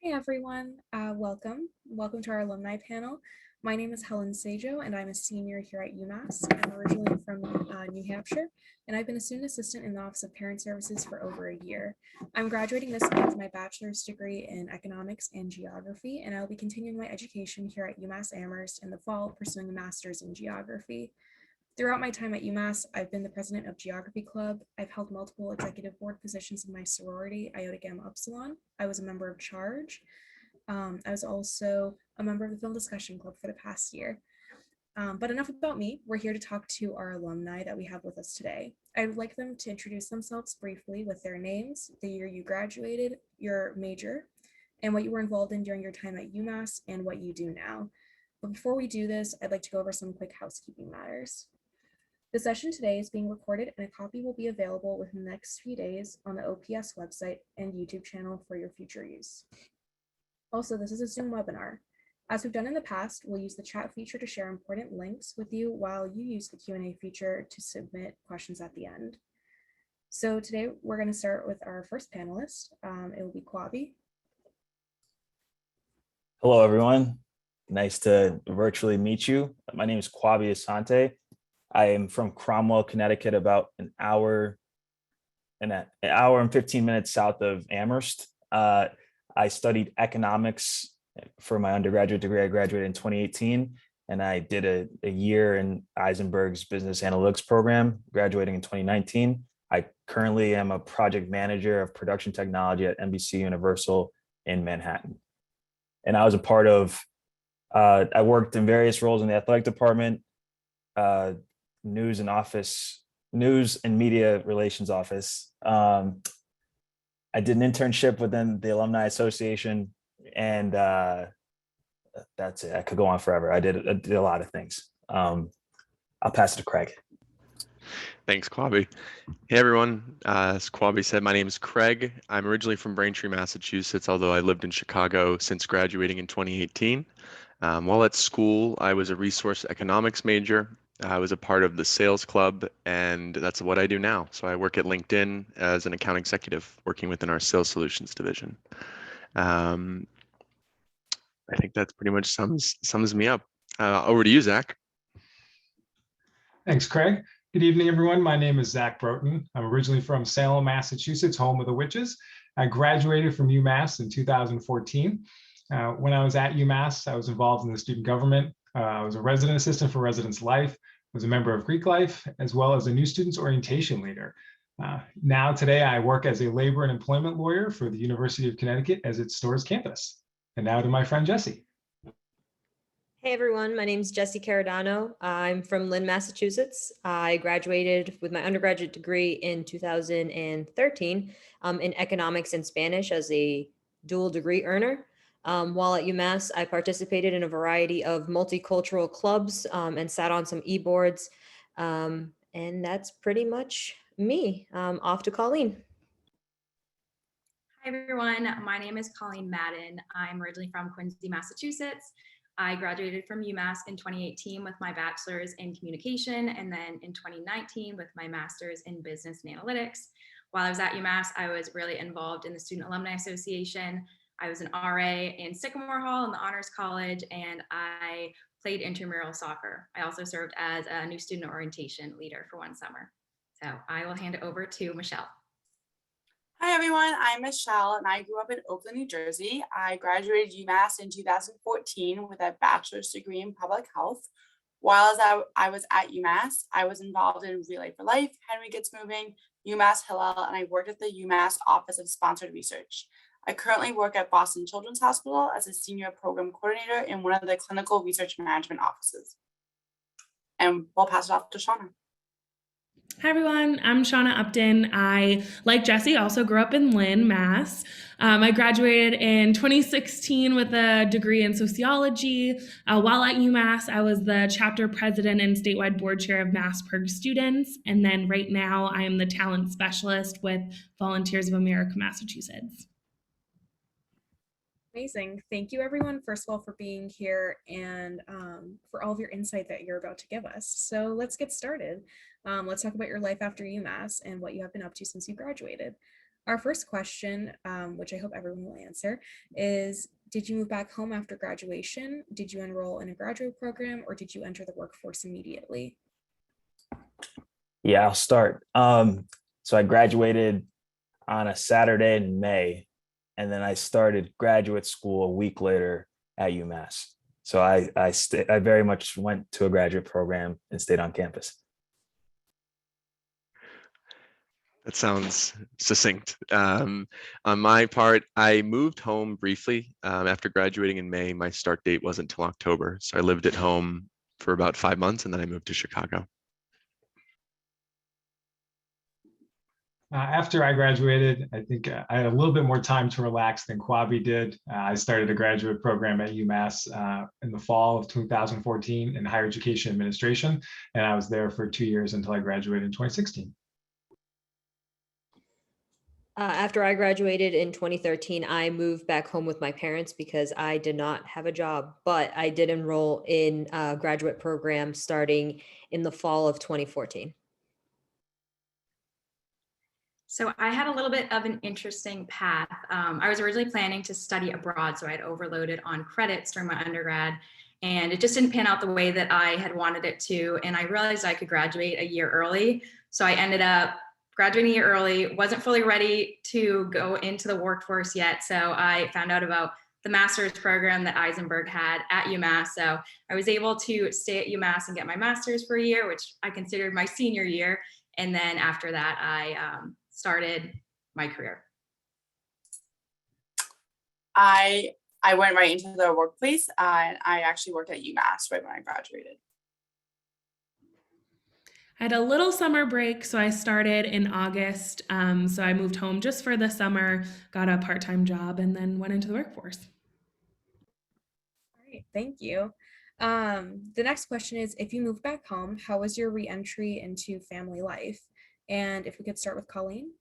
Hey everyone, welcome to our alumni panel. My name is Helen Sajo and I'm a senior here at UMass. I'm originally from New Hampshire and I've been a student assistant in the Office of Parent Services for over a year. I'm graduating this month with my bachelor's degree in economics and geography, and I'll be continuing my education here at UMass Amherst in the fall, pursuing a master's in geography. Throughout my time at UMass, I've been the president of Geography Club. I've held multiple executive board positions in my sorority, Iota Gamma Upsilon. I was a member of Charge. I was also a member of the Film Discussion Club for the past year. But enough about me. We're here to talk to our alumni that we have with us today. I'd like them to introduce themselves briefly with their names, the year you graduated, your major, and what you were involved in during your time at UMass and what you do now. But before we do this, I'd like to go over some quick housekeeping matters. The session today is being recorded and a copy will be available within the next few days on the OPS website and YouTube channel for your future use. Also, this is a Zoom webinar. As we've done in the past, we'll use the chat feature to share important links with you while you use the Q&A feature to submit questions at the end. So today we're going to start with our first panelist. It will be Kwabi. Hello, everyone. Nice to virtually meet you. My name is Kwabi Asante. I am from Cromwell, Connecticut, about an hour and 15 minutes south of Amherst. I studied economics for my undergraduate degree. I graduated in 2018, and I did a year in Eisenberg's business analytics program, graduating in 2019. I currently am a project manager of production technology at NBC Universal in Manhattan. And I was a part of, I worked in various roles in the athletic department, news and media relations office. I did an internship within the Alumni Association, and that's it. I could go on forever. I did a lot of things. I'll pass it to Craig. Thanks, Kwabi. Hey, everyone. As Kwabi said, my name is Craig. I'm originally from Braintree, Massachusetts, although I lived in Chicago since graduating in 2018. While at school, I was a resource economics major. I was a part of the sales club, and that's what I do now. So I work at LinkedIn as an account executive, working within our sales solutions division. I think that pretty much sums me up. Over to you, Zach. Thanks, Craig. Good evening, everyone. My name is Zach Broten. I'm originally from Salem, Massachusetts, home of the witches. I graduated from UMass in 2014. When I was at UMass, I was involved in the student government. I was a resident assistant for Residence Life, was a member of Greek Life, as well as a new students orientation leader. Today, I work as a labor and employment lawyer for the University of Connecticut as its Stores campus. And now to my friend, Jesse. Hey everyone, my name is Jessie Caradano. I'm from Lynn, Massachusetts. I graduated with my undergraduate degree in 2013 in economics and Spanish as a dual degree earner. While at UMass, I participated in a variety of multicultural clubs and sat on some e-boards. And that's pretty much me. Off to Colleen. Hi everyone, my name is Colleen Madden. I'm originally from Quincy, Massachusetts. I graduated from UMass in 2018 with my bachelor's in communication, and then in 2019 with my master's in business and analytics. While I was at UMass, I was really involved in the Student Alumni Association. I was an RA in Sycamore Hall in the Honors College, and I played intramural soccer. I also served as a new student orientation leader for one summer. So I will hand it over to Michelle. Hi everyone, I'm Michelle and I grew up in Oakland, New Jersey. I graduated UMass in 2014 with a bachelor's degree in public health. While I was at UMass, I was involved in Relay for Life, Henry Gets Moving, UMass Hillel, and I worked at the UMass Office of Sponsored Research. I currently work at Boston Children's Hospital as a senior program coordinator in one of the clinical research management offices. And we'll pass it off to Shawna. Hi everyone, I'm Shawna Upton. I, like Jesse, also grew up in Lynn, Mass. I graduated in 2016 with a degree in sociology. While at UMass, I was the chapter president and statewide board chair of MassPerg students. And then right now, I am the talent specialist with Volunteers of America, Massachusetts. Amazing. Thank you everyone, first of all, for being here and for all of your insight that you're about to give us. So let's get started. Let's talk about your life after UMass and what you have been up to since you graduated. Our first question, which I hope everyone will answer, is did you move back home after graduation? Did you enroll in a graduate program, or did you enter the workforce immediately? Yeah, I'll start. So I graduated on a Saturday in May, and then I started graduate school a week later at UMass. So I very much went to a graduate program and stayed on campus. That sounds succinct. On my part, I moved home briefly after graduating in May. My start date wasn't until October, so I lived at home for about 5 months, and then I moved to Chicago. After I graduated, I think I had a little bit more time to relax than Kwabi did. I started a graduate program at UMass in the fall of 2014 in higher education administration, and I was there for 2 years until I graduated in 2016. After I graduated in 2013, I moved back home with my parents because I did not have a job, but I did enroll in a graduate program starting in the fall of 2014. So I had a little bit of an interesting path. I was originally planning to study abroad, so I had overloaded on credits during my undergrad, and it just didn't pan out the way that I had wanted it to. And I realized I could graduate a year early. So I ended up graduating a year early, wasn't fully ready to go into the workforce yet. So I found out about the master's program that Eisenberg had at UMass. So I was able to stay at UMass and get my master's for a year, which I considered my senior year. And then after that, I started my career. I went right into the workplace, and I actually worked at UMass right when I graduated. I had a little summer break, so I started in August. So I moved home just for the summer, got a part-time job, and then went into the workforce. All right, thank you. The next question is, if you moved back home, how was your re-entry into family life? And if we could start with Colleen.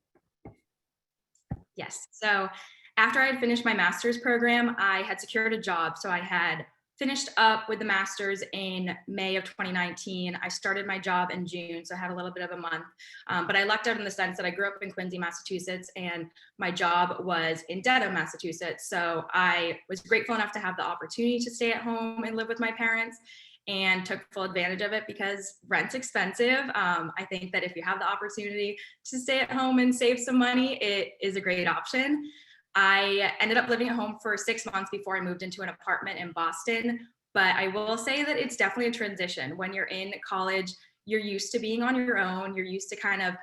Yes. So after I had finished my master's program, I had secured a job. So I had finished up with the master's in May of 2019. I started my job in June, so I had a little bit of a month. But I lucked out in the sense that I grew up in Quincy, Massachusetts, and my job was in Dedham, Massachusetts. So I was grateful enough to have the opportunity to stay at home and live with my parents, and took full advantage of it because rent's expensive. I think that if you have the opportunity to stay at home and save some money, it is a great option. I ended up living at home for 6 months before I moved into an apartment in Boston. But I will say that it's definitely a transition. When you're in college, you're used to being on your own. You're used to kind of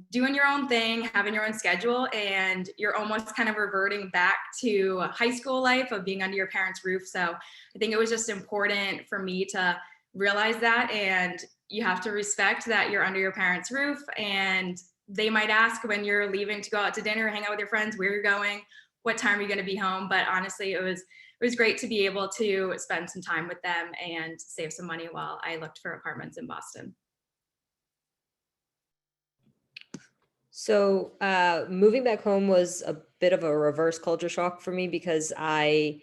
doing your own thing, having your own schedule, and you're almost kind of reverting back to high school life of being under your parents' roof. So I think it was just important for me to realize that, and you have to respect that you're under your parents' roof, and they might ask when you're leaving to go out to dinner, hang out with your friends, where you're going, what time are you going to be home. But honestly, it was great to be able to spend some time with them and save some money while I looked for apartments in Boston. So moving back home was a bit of a reverse culture shock for me because I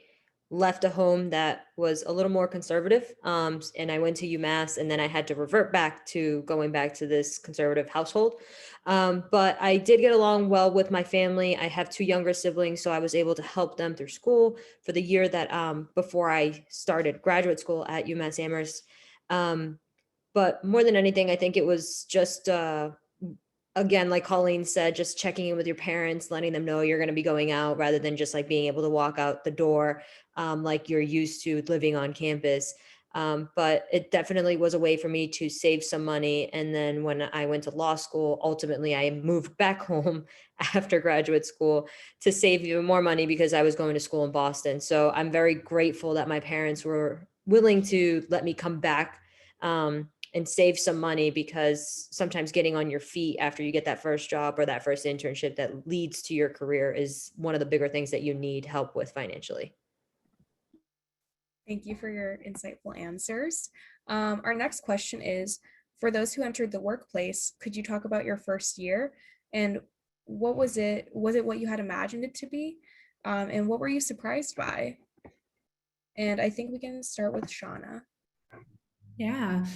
left a home that was a little more conservative, and I went to UMass, and then I had to revert back to going back to this conservative household. But I did get along well with my family. I have 2 younger siblings, so I was able to help them through school for the year that before I started graduate school at UMass Amherst. But more than anything, I think it was just again, like Colleen said, just checking in with your parents, letting them know you're going to be going out rather than just like being able to walk out the door like you're used to living on campus. But it definitely was a way for me to save some money. And then when I went to law school, ultimately I moved back home after graduate school to save even more money because I was going to school in Boston. So I'm very grateful that my parents were willing to let me come back and save some money, because sometimes getting on your feet after you get that first job or that first internship that leads to your career is one of the bigger things that you need help with financially. Thank you for your insightful answers. Our next question is, for those who entered the workplace, could you talk about your first year and what was it? Was it what you had imagined it to be? And what were you surprised by? And I think we can start with Shawna. Yeah.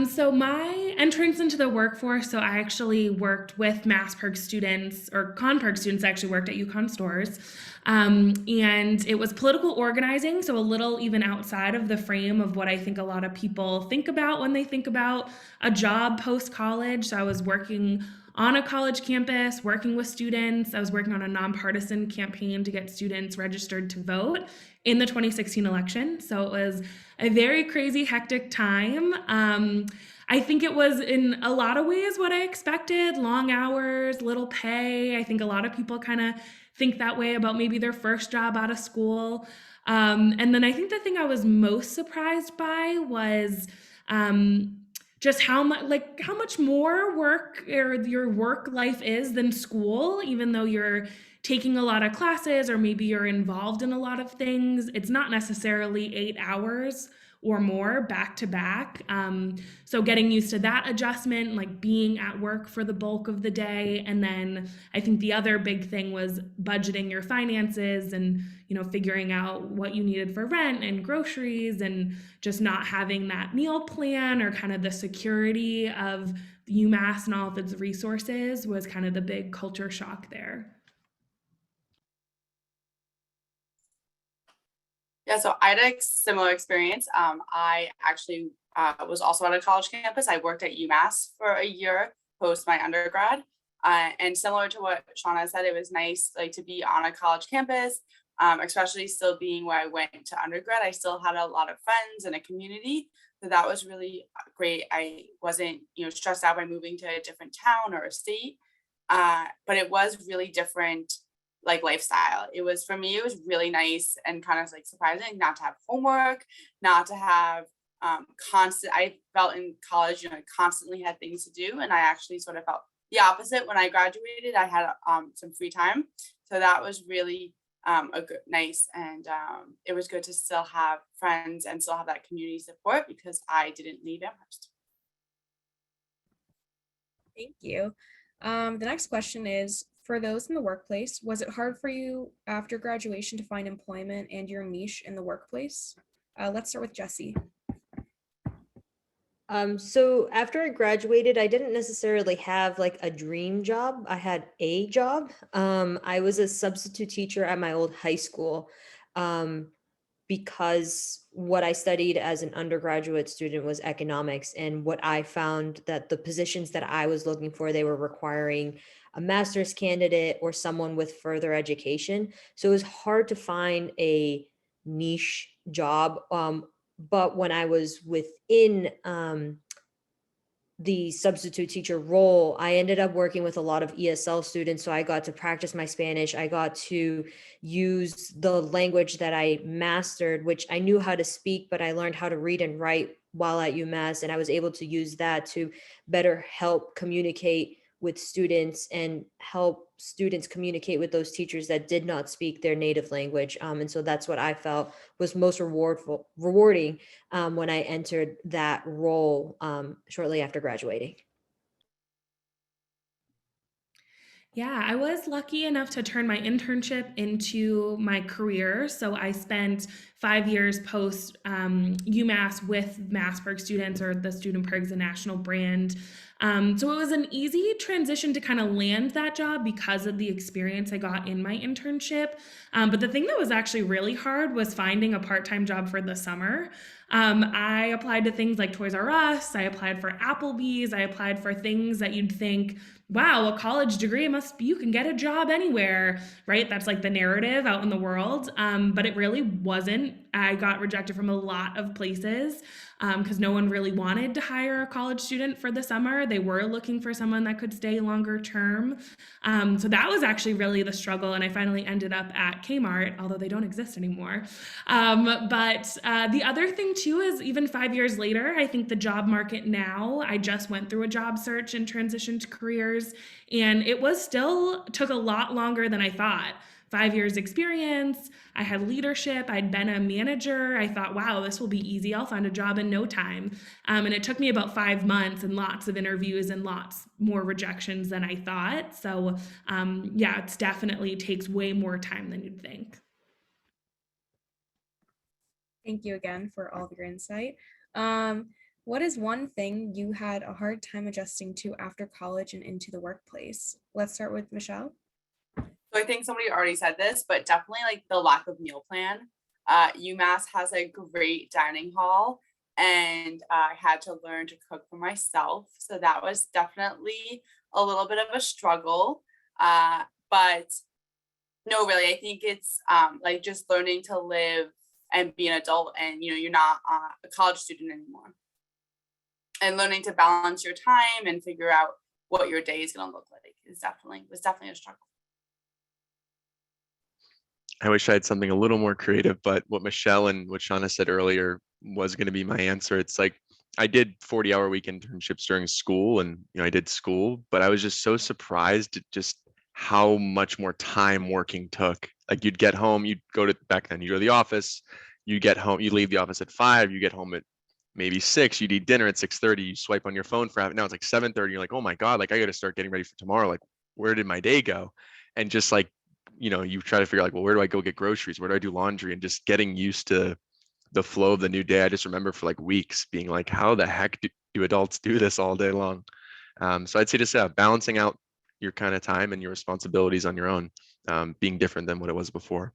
So my entrance into the workforce, so I actually worked with MassPerg students, or ConPerg students actually worked at UConn stores. And it was political organizing, so a little even outside of the frame of what I think a lot of people think about when they think about a job post-college. So I was working on a college campus, working with students. I was working on a nonpartisan campaign to get students registered to vote in the 2016 election. So it was a very crazy, hectic time. I think it was in a lot of ways what I expected: long hours, little pay. I think a lot of people kind of think that way about maybe their first job out of school. And then I think the thing I was most surprised by was just how much more work or your work life is than school, even though you're taking a lot of classes or maybe you're involved in a lot of things. It's not necessarily 8 hours or more back to back. So getting used to that adjustment, like being at work for the bulk of the day. And then I think the other big thing was budgeting your finances and, figuring out what you needed for rent and groceries, and just not having that meal plan or kind of the security of UMass and all of its resources was kind of the big culture shock there. Yeah, so I had a similar experience. I actually was also on a college campus. I worked at UMass for a year post my undergrad. And similar to what Shawna said, it was nice to be on a college campus, especially still being where I went to undergrad. I still had a lot of friends and a community. So that was really great. I wasn't, stressed out by moving to a different town or a state. But it was really different lifestyle. It was, for me, it was really nice and kind of surprising not to have homework, not to have I felt in college, I constantly had things to do. And I actually sort of felt the opposite. When I graduated, I had some free time. So that was really nice. And it was good to still have friends and still have that community support because I didn't leave Amherst. Thank you. The next question is, for those in the workplace, was it hard for you after graduation to find employment and your niche in the workplace? Let's start with Jessie. So after I graduated, I didn't necessarily have a dream job. I had a job. I was a substitute teacher at my old high school because what I studied as an undergraduate student was economics. And what I found that the positions that I was looking for, they were requiring a master's candidate or someone with further education. So it was hard to find a niche job. But when I was within the substitute teacher role, I ended up working with a lot of ESL students. So I got to practice my Spanish. I got to use the language that I mastered, which I knew how to speak, but I learned how to read and write while at UMass. And I was able to use that to better help communicate with students and help students communicate with those teachers that did not speak their native language. And so that's what I felt was most rewarding when I entered that role shortly after graduating. Yeah, I was lucky enough to turn my internship into my career. So I spent 5 years post UMass with MassPerg students, or the Student Perks, a national brand. So it was an easy transition to kind of land that job because of the experience I got in my internship. But the thing that was actually really hard was finding a part-time job for the summer. I applied to things like Toys R Us. I applied for Applebee's. I applied for things that you'd think, wow, a college degree you can get a job anywhere, right? That's the narrative out in the world. But it really wasn't. I got rejected from a lot of places because no one really wanted to hire a college student for the summer. They were looking for someone that could stay longer term. So that was actually really the struggle. And I finally ended up at Kmart, although they don't exist anymore. But the other thing too is, even 5 years later, I think the job market now, I just went through a job search and transitioned careers, and it took a lot longer than I thought. 5 years experience, I had leadership, I'd been a manager. I thought, wow, this will be easy. I'll find a job in no time. And it took me about 5 months and lots of interviews and lots more rejections than I thought. So yeah, it's definitely takes way more time than you'd think. Thank you again for all of your insight. What is one thing you had a hard time adjusting to after college and into the workplace? Let's start with Michelle. So I think somebody already said this, but definitely like the lack of meal plan. UMass has a great dining hall, and I had to learn to cook for myself. So that was definitely a little bit of a struggle. But no, really, I think it's like just learning to live and be an adult, and you're not a college student anymore, and learning to balance your time and figure out what your day is going to look like was definitely a struggle. I wish I had something a little more creative, but what Michelle and what Shawna said earlier was going to be my answer. It's like I did 40-hour week internships during school, and I did school, but I was just so surprised at just how much more time working took. Like you'd get home, back then you go to the office, you get home, you leave the office at 5, you get home at maybe 6, you'd eat dinner at 6:30, you swipe on your phone for now it's like 7:30, you're like, oh my God, like I got to start getting ready for tomorrow. Like, where did my day go? And just like, you try to figure out like, well, where do I go get groceries? Where do I do laundry? And just getting used to the flow of the new day. I just remember for like weeks being like, how the heck do adults do this all day long? So I'd say just balancing out your kind of time and your responsibilities on your own, being different than what it was before.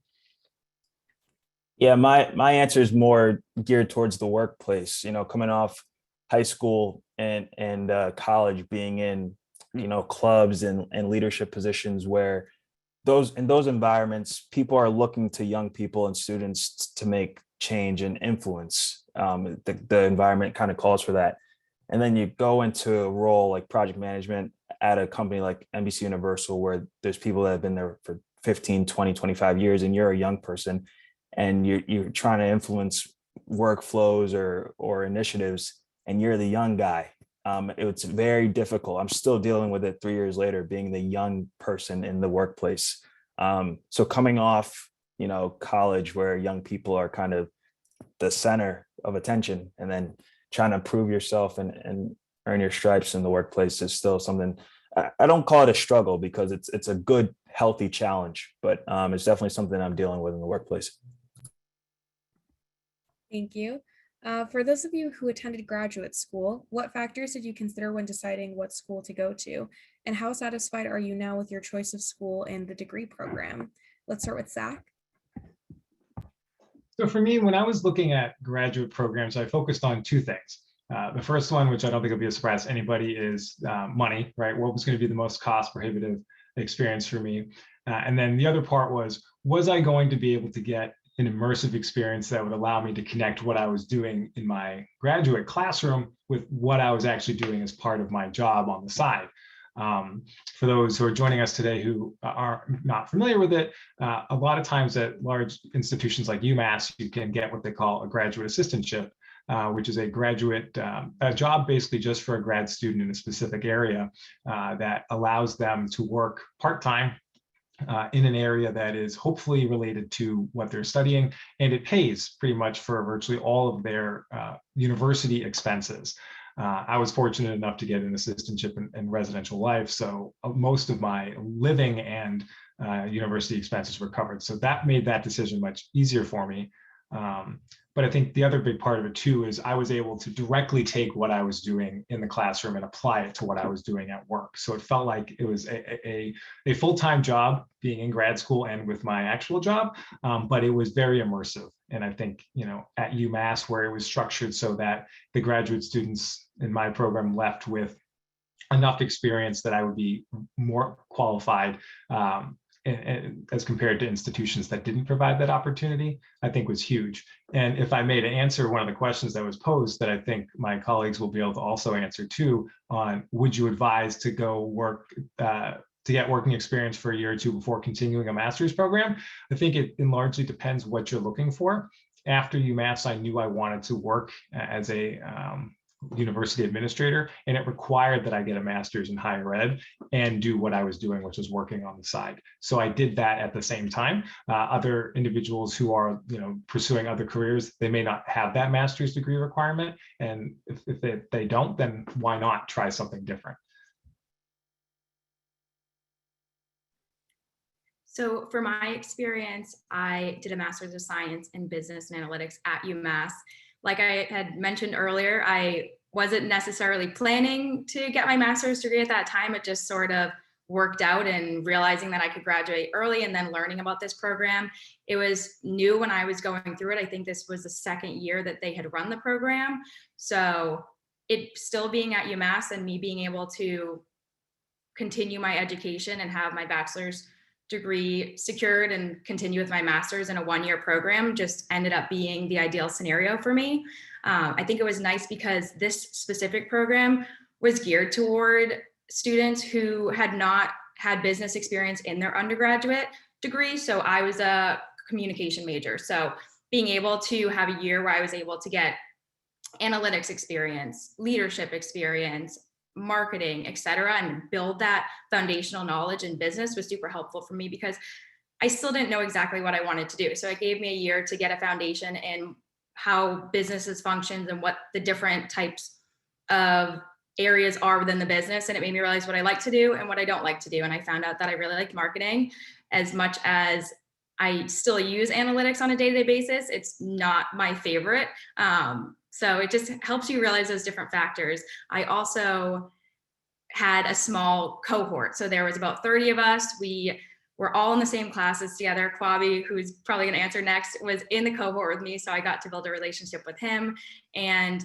Yeah, my answer is more geared towards the workplace. Coming off high school and college, being in clubs and leadership positions where in those environments, people are looking to young people and students to make change and influence. The environment kind of calls for that. And then you go into a role like project management at a company like NBC Universal, where there's people that have been there for 15, 20, 25 years, and you're a young person and you're trying to influence workflows or initiatives, and you're the young guy. It's very difficult. I'm still dealing with it 3 years later, being the young person in the workplace. So coming off, college, where young people are kind of the center of attention, and then trying to prove yourself and earn your stripes in the workplace is still something. I don't call it a struggle because it's a good, healthy challenge, but it's definitely something I'm dealing with in the workplace. Thank you. For those of you who attended graduate school, what factors did you consider when deciding what school to go to? And how satisfied are you now with your choice of school and the degree program? Let's start with Zach. So for me, when I was looking at graduate programs, I focused on two things. The first one, which I don't think will be a surprise to anybody, is money, right? What was going to be the most cost prohibitive experience for me? And then the other part was I going to be able to get an immersive experience that would allow me to connect what I was doing in my graduate classroom with what I was actually doing as part of my job on the side. For those who are joining us today who are not familiar with it, a lot of times at large institutions like UMass, you can get what they call a graduate assistantship, which is a graduate a job basically just for a grad student in a specific area that allows them to work part-time in an area that is hopefully related to what they're studying, and it pays pretty much for virtually all of their university expenses. I was fortunate enough to get an assistantship in residential life, so most of my living and university expenses were covered. So that made that decision much easier for me. But I think the other big part of it too is I was able to directly take what I was doing in the classroom and apply it to what I was doing at work. So it felt like it was a full-time job being in grad school and with my actual job, but it was very immersive. And I think, at UMass, where it was structured so that the graduate students in my program left with enough experience that I would be more qualified and as compared to institutions that didn't provide that opportunity, I think was huge. And if I may to answer one of the questions that was posed that I think my colleagues will be able to also answer too, on would you advise to go work, to get working experience for a year or two before continuing a master's program? I think it largely depends what you're looking for. After UMass, I knew I wanted to work as a university administrator, and it required that I get a master's in higher ed and do what I was doing, which was working on the side. So I did that at the same time. Other individuals who are, pursuing other careers, they may not have that master's degree requirement. And if they don't, then why not try something different? So for my experience, I did a master's of science in business and analytics at UMass. Like I had mentioned earlier, I wasn't necessarily planning to get my master's degree at that time. It just sort of worked out, and realizing that I could graduate early and then learning about this program. It was new when I was going through it. I think this was the second year that they had run the program. So it still being at UMass and me being able to continue my education and have my bachelor's degree secured and continue with my master's in a one-year program just ended up being the ideal scenario for me. I think it was nice because this specific program was geared toward students who had not had business experience in their undergraduate degree. So I was a communication major. So being able to have a year where I was able to get analytics experience, leadership experience, marketing, et cetera, and build that foundational knowledge in business was super helpful for me because I still didn't know exactly what I wanted to do. So it gave me a year to get a foundation in how businesses functions and what the different types of areas are within the business. And it made me realize what I like to do and what I don't like to do. And I found out that I really liked marketing as much as I still use analytics on a day-to-day basis. It's not my favorite. So it just helps you realize those different factors. I also had a small cohort. So there was about 30 of us. We were all in the same classes together. Kwabi, who's probably going to answer next, was in the cohort with me. So I got to build a relationship with him. And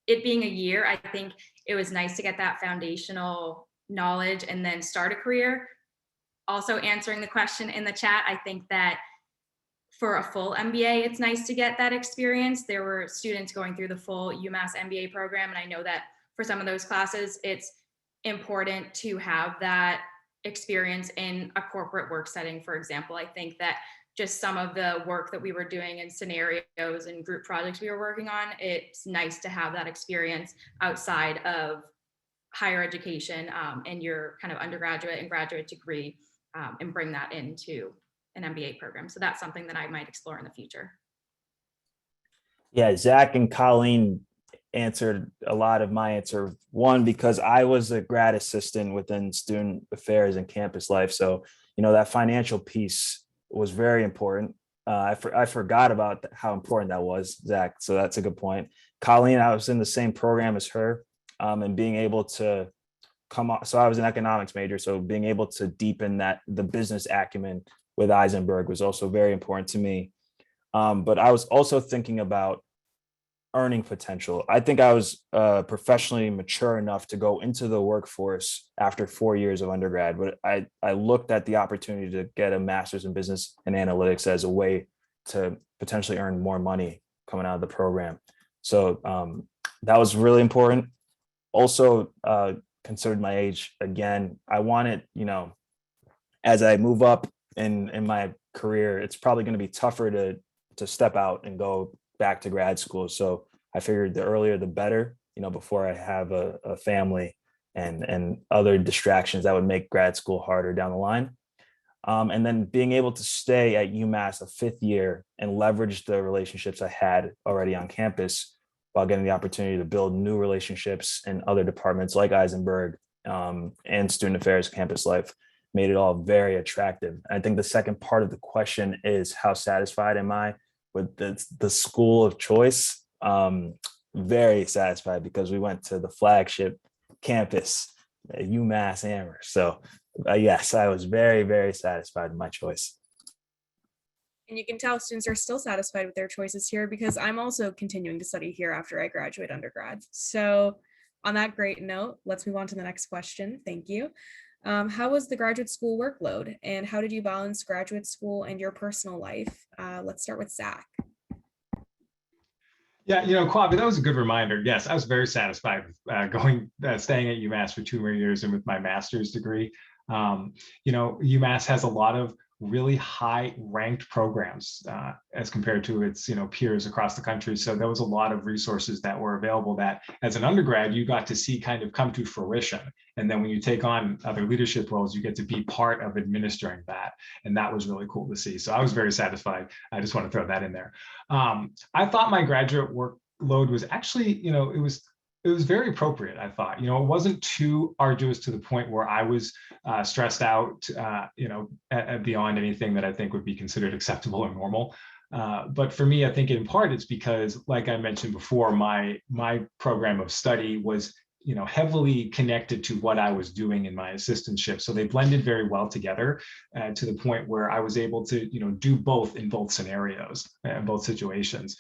it being a year, I think it was nice to get that foundational knowledge and then start a career. Also answering the question in the chat, I think that for a full MBA, it's nice to get that experience. There were students going through the full UMass MBA program. And I know that for some of those classes, it's important to have that experience in a corporate work setting. For example, I think that just some of the work that we were doing in scenarios and group projects we were working on, it's nice to have that experience outside of higher education and your kind of undergraduate and graduate degree and bring that into an MBA program. So that's something that I might explore in the future. Yeah, Zach and Colleen answered a lot of my answer. One, because I was a grad assistant within student affairs and campus life. So, that financial piece was very important. I forgot about how important that was, Zach. So that's a good point. Colleen, I was in the same program as her and being able to come on. So I was an economics major. So being able to deepen the business acumen with Eisenberg was also very important to me. But I was also thinking about earning potential. I think I was professionally mature enough to go into the workforce after 4 years of undergrad, but I looked at the opportunity to get a master's in business and analytics as a way to potentially earn more money coming out of the program. So that was really important. Also considered my age again. I wanted, as I move up in my career, it's probably going to be tougher to step out and go back to grad school. So I figured the earlier the better, before I have a family and other distractions that would make grad school harder down the line. And then being able to stay at UMass a fifth year and leverage the relationships I had already on campus while getting the opportunity to build new relationships in other departments like Eisenberg and student affairs, campus life, made it all very attractive. I think the second part of the question is, how satisfied am I with the school of choice? Very satisfied, because we went to the flagship campus, UMass Amherst. So yes, I was very, very satisfied with my choice. And you can tell students are still satisfied with their choices here, because I'm also continuing to study here after I graduate undergrad. So on that great note, let's move on to the next question. Thank you. How was the graduate school workload, and how did you balance graduate school and your personal life? Let's start with Zach. Yeah, Kwabi, that was a good reminder. Yes, I was very satisfied with staying at UMass for 2 more years and with my master's degree. UMass has a lot of really high ranked programs as compared to its peers across the country. So there was a lot of resources that were available that as an undergrad you got to see kind of come to fruition. And then when you take on other leadership roles, you get to be part of administering that. And that was really cool to see. So I was very satisfied. I just want to throw that in there. I thought my graduate workload was actually, it was it was very appropriate, I thought. It wasn't too arduous to the point where I was stressed out, beyond anything that I think would be considered acceptable or normal. But for me, I think in part it's because, like I mentioned before, my program of study was heavily connected to what I was doing in my assistantship. So they blended very well together to the point where I was able to do both in both scenarios and both situations.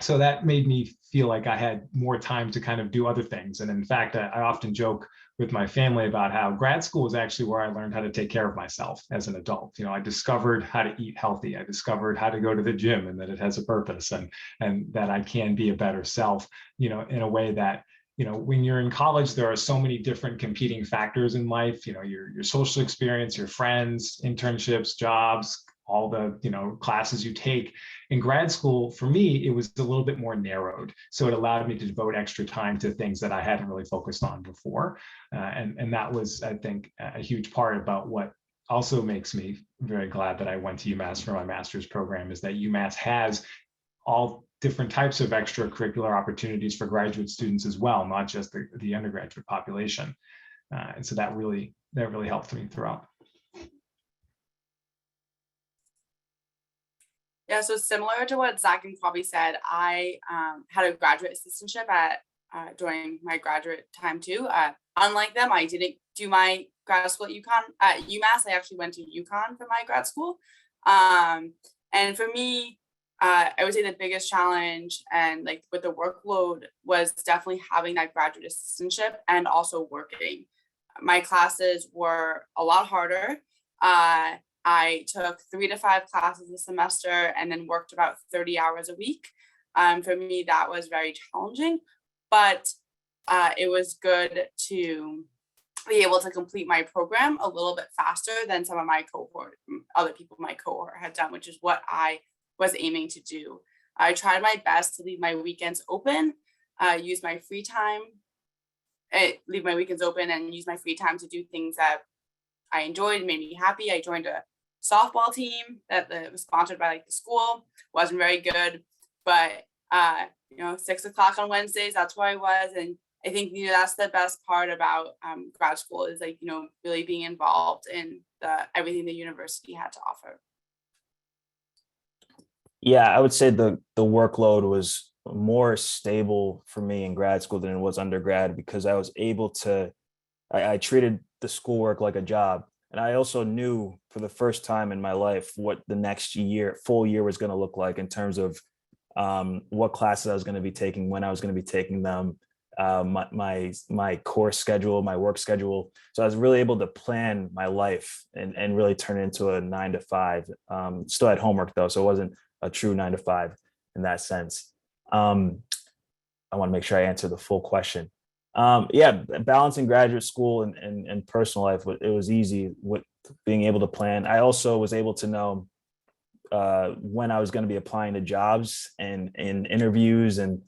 So that made me feel like I had more time to kind of do other things. And in fact, I often joke with my family about how grad school is actually where I learned how to take care of myself as an adult. I discovered how to eat healthy. I discovered how to go to the gym and that it has a purpose, and that I can be a better self, in a way that, when you're in college, there are so many different competing factors in life, your social experience, your friends, internships, jobs, all the classes you take. In grad school, for me, it was a little bit more narrowed, so it allowed me to devote extra time to things that I hadn't really focused on before, and that was, I think, a huge part about what also makes me very glad that I went to UMass for my master's program, is that UMass has all different types of extracurricular opportunities for graduate students as well, not just the undergraduate population, and so that really helped me throughout. Yeah, so similar to what Zach and Kwabi said, I had a graduate assistantship during my graduate time too. Unlike them, I didn't do my grad school at UMass. I actually went to UConn for my grad school. And for me, I would say the biggest challenge and like with the workload was definitely having that graduate assistantship and also working. My classes were a lot harder. I took 3 to 5 classes a semester and then worked about 30 hours a week. For me, that was very challenging, but it was good to be able to complete my program a little bit faster than some of my other people in my cohort had done, which is what I was aiming to do. I tried my best to leave my weekends open, leave my weekends open and use my free time to do things that I enjoyed, made me happy. I joined a softball team that was sponsored by the school. Wasn't very good, but 6 o'clock on Wednesdays, that's where I was. And I think that's the best part about grad school is really being involved in everything the university had to offer. Yeah, I would say the workload was more stable for me in grad school than it was undergrad, because I was able to, I treated the schoolwork like a job. And I also knew for the first time in my life what the next full year was going to look like in terms of what classes I was going to be taking, when I was going to be taking them, my course schedule, my work schedule. So I was really able to plan my life and really turn it into a 9 to 5. Still had homework though, so it wasn't a true 9 to 5 in that sense. I want to make sure I answer the full question. Balancing graduate school and personal life, it was easy with being able to plan. I also was able to know when I was going to be applying to jobs and interviews and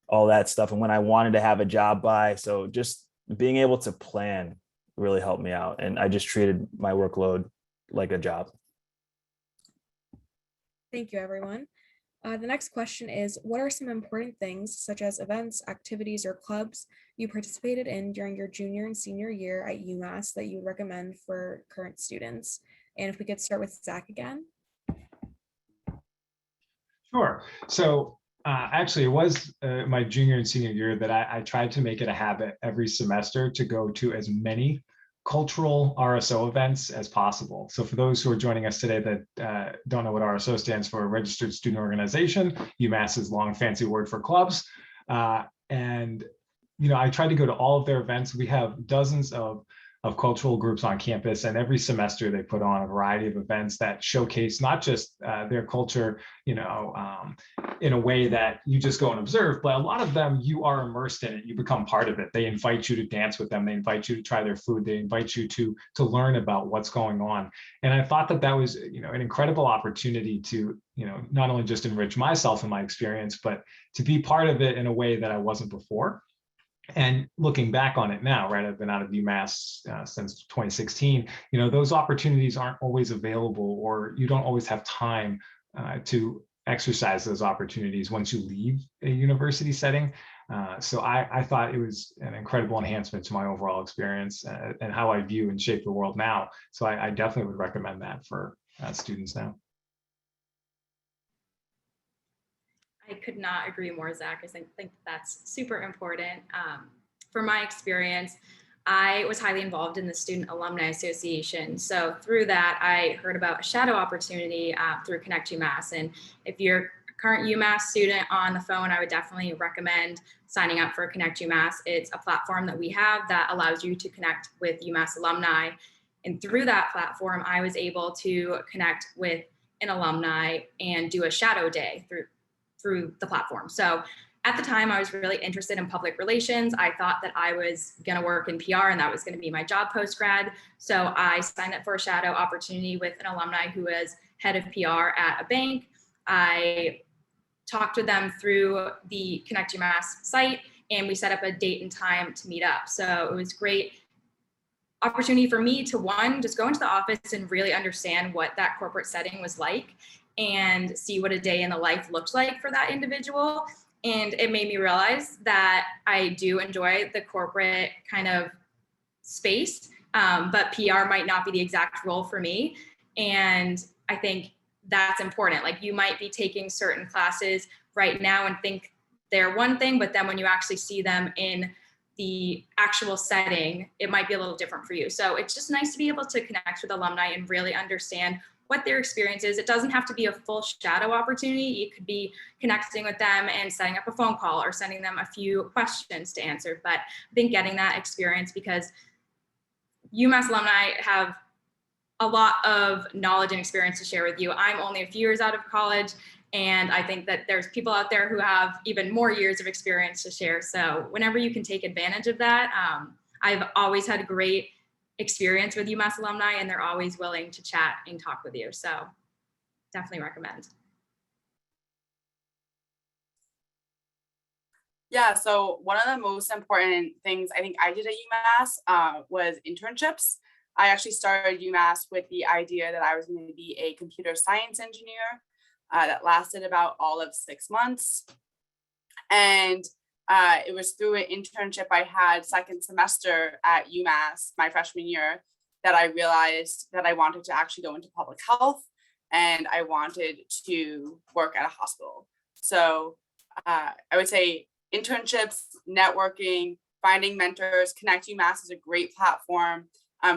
all that stuff, and when I wanted to have a job by. So just being able to plan really helped me out, and I just treated my workload like a job. Thank you, everyone. The next question is, what are some important things, such as events, activities, or clubs you participated in during your junior and senior year at UMass that you would recommend for current students? And if we could start with Zach again. Sure. So actually, it was my junior and senior year that I tried to make it a habit every semester to go to as many cultural RSO events as possible. So for those who are joining us today that don't know what RSO stands for, Registered Student Organization, UMass's long fancy word for clubs. And I tried to go to all of their events. We have dozens of cultural groups on campus, and every semester they put on a variety of events that showcase not just their culture, in a way that you just go and observe, but a lot of them you are immersed in it. You become part of it. They invite you to dance with them. They invite you to try their food. They invite you to learn about what's going on. And I thought that was, an incredible opportunity to, not only just enrich myself and my experience, but to be part of it in a way that I wasn't before. And looking back on it now, right, I've been out of UMass since 2016, those opportunities aren't always available, or you don't always have time to exercise those opportunities once you leave a university setting. So I thought it was an incredible enhancement to my overall experience and how I view and shape the world now. So I definitely would recommend that for students now. I could not agree more, Zach. I think that's super important. For my experience, I was highly involved in the Student Alumni Association. So through that, I heard about a shadow opportunity through Connect UMass. And if you're a current UMass student on the phone, I would definitely recommend signing up for Connect UMass. It's a platform that we have that allows you to connect with UMass alumni. And through that platform, I was able to connect with an alumni and do a shadow day through the platform. So at the time, I was really interested in public relations. I thought that I was going to work in PR and that was going to be my job post-grad. So I signed up for a shadow opportunity with an alumni who was head of PR at a bank. I talked with them through the Connect UMass site, and we set up a date and time to meet up. So it was great opportunity for me to, one, just go into the office and really understand what that corporate setting was like and see what a day in the life looked like for that individual. And it made me realize that I do enjoy the corporate kind of space, but PR might not be the exact role for me. And I think that's important. Like, you might be taking certain classes right now and think they're one thing, but then when you actually see them in the actual setting, it might be a little different for you. So it's just nice to be able to connect with alumni and really understand what their experience is. It doesn't have to be a full shadow opportunity. It could be connecting with them and setting up a phone call or sending them a few questions to answer. But I think getting that experience, because UMass alumni have a lot of knowledge and experience to share with you. I'm only a few years out of college, and I think that there's people out there who have even more years of experience to share. So whenever you can take advantage of that, I've always had great experience with UMass alumni, and they're always willing to chat and talk with you. So definitely recommend. Yeah, so one of the most important things I think I did at UMass was internships. I actually started UMass with the idea that I was going to be a computer science engineer. That lasted about all of 6 months. And it was through an internship I had second semester at UMass my freshman year that I realized that I wanted to actually go into public health and I wanted to work at a hospital. So I would say internships, networking, finding mentors. Connect UMass is a great platform.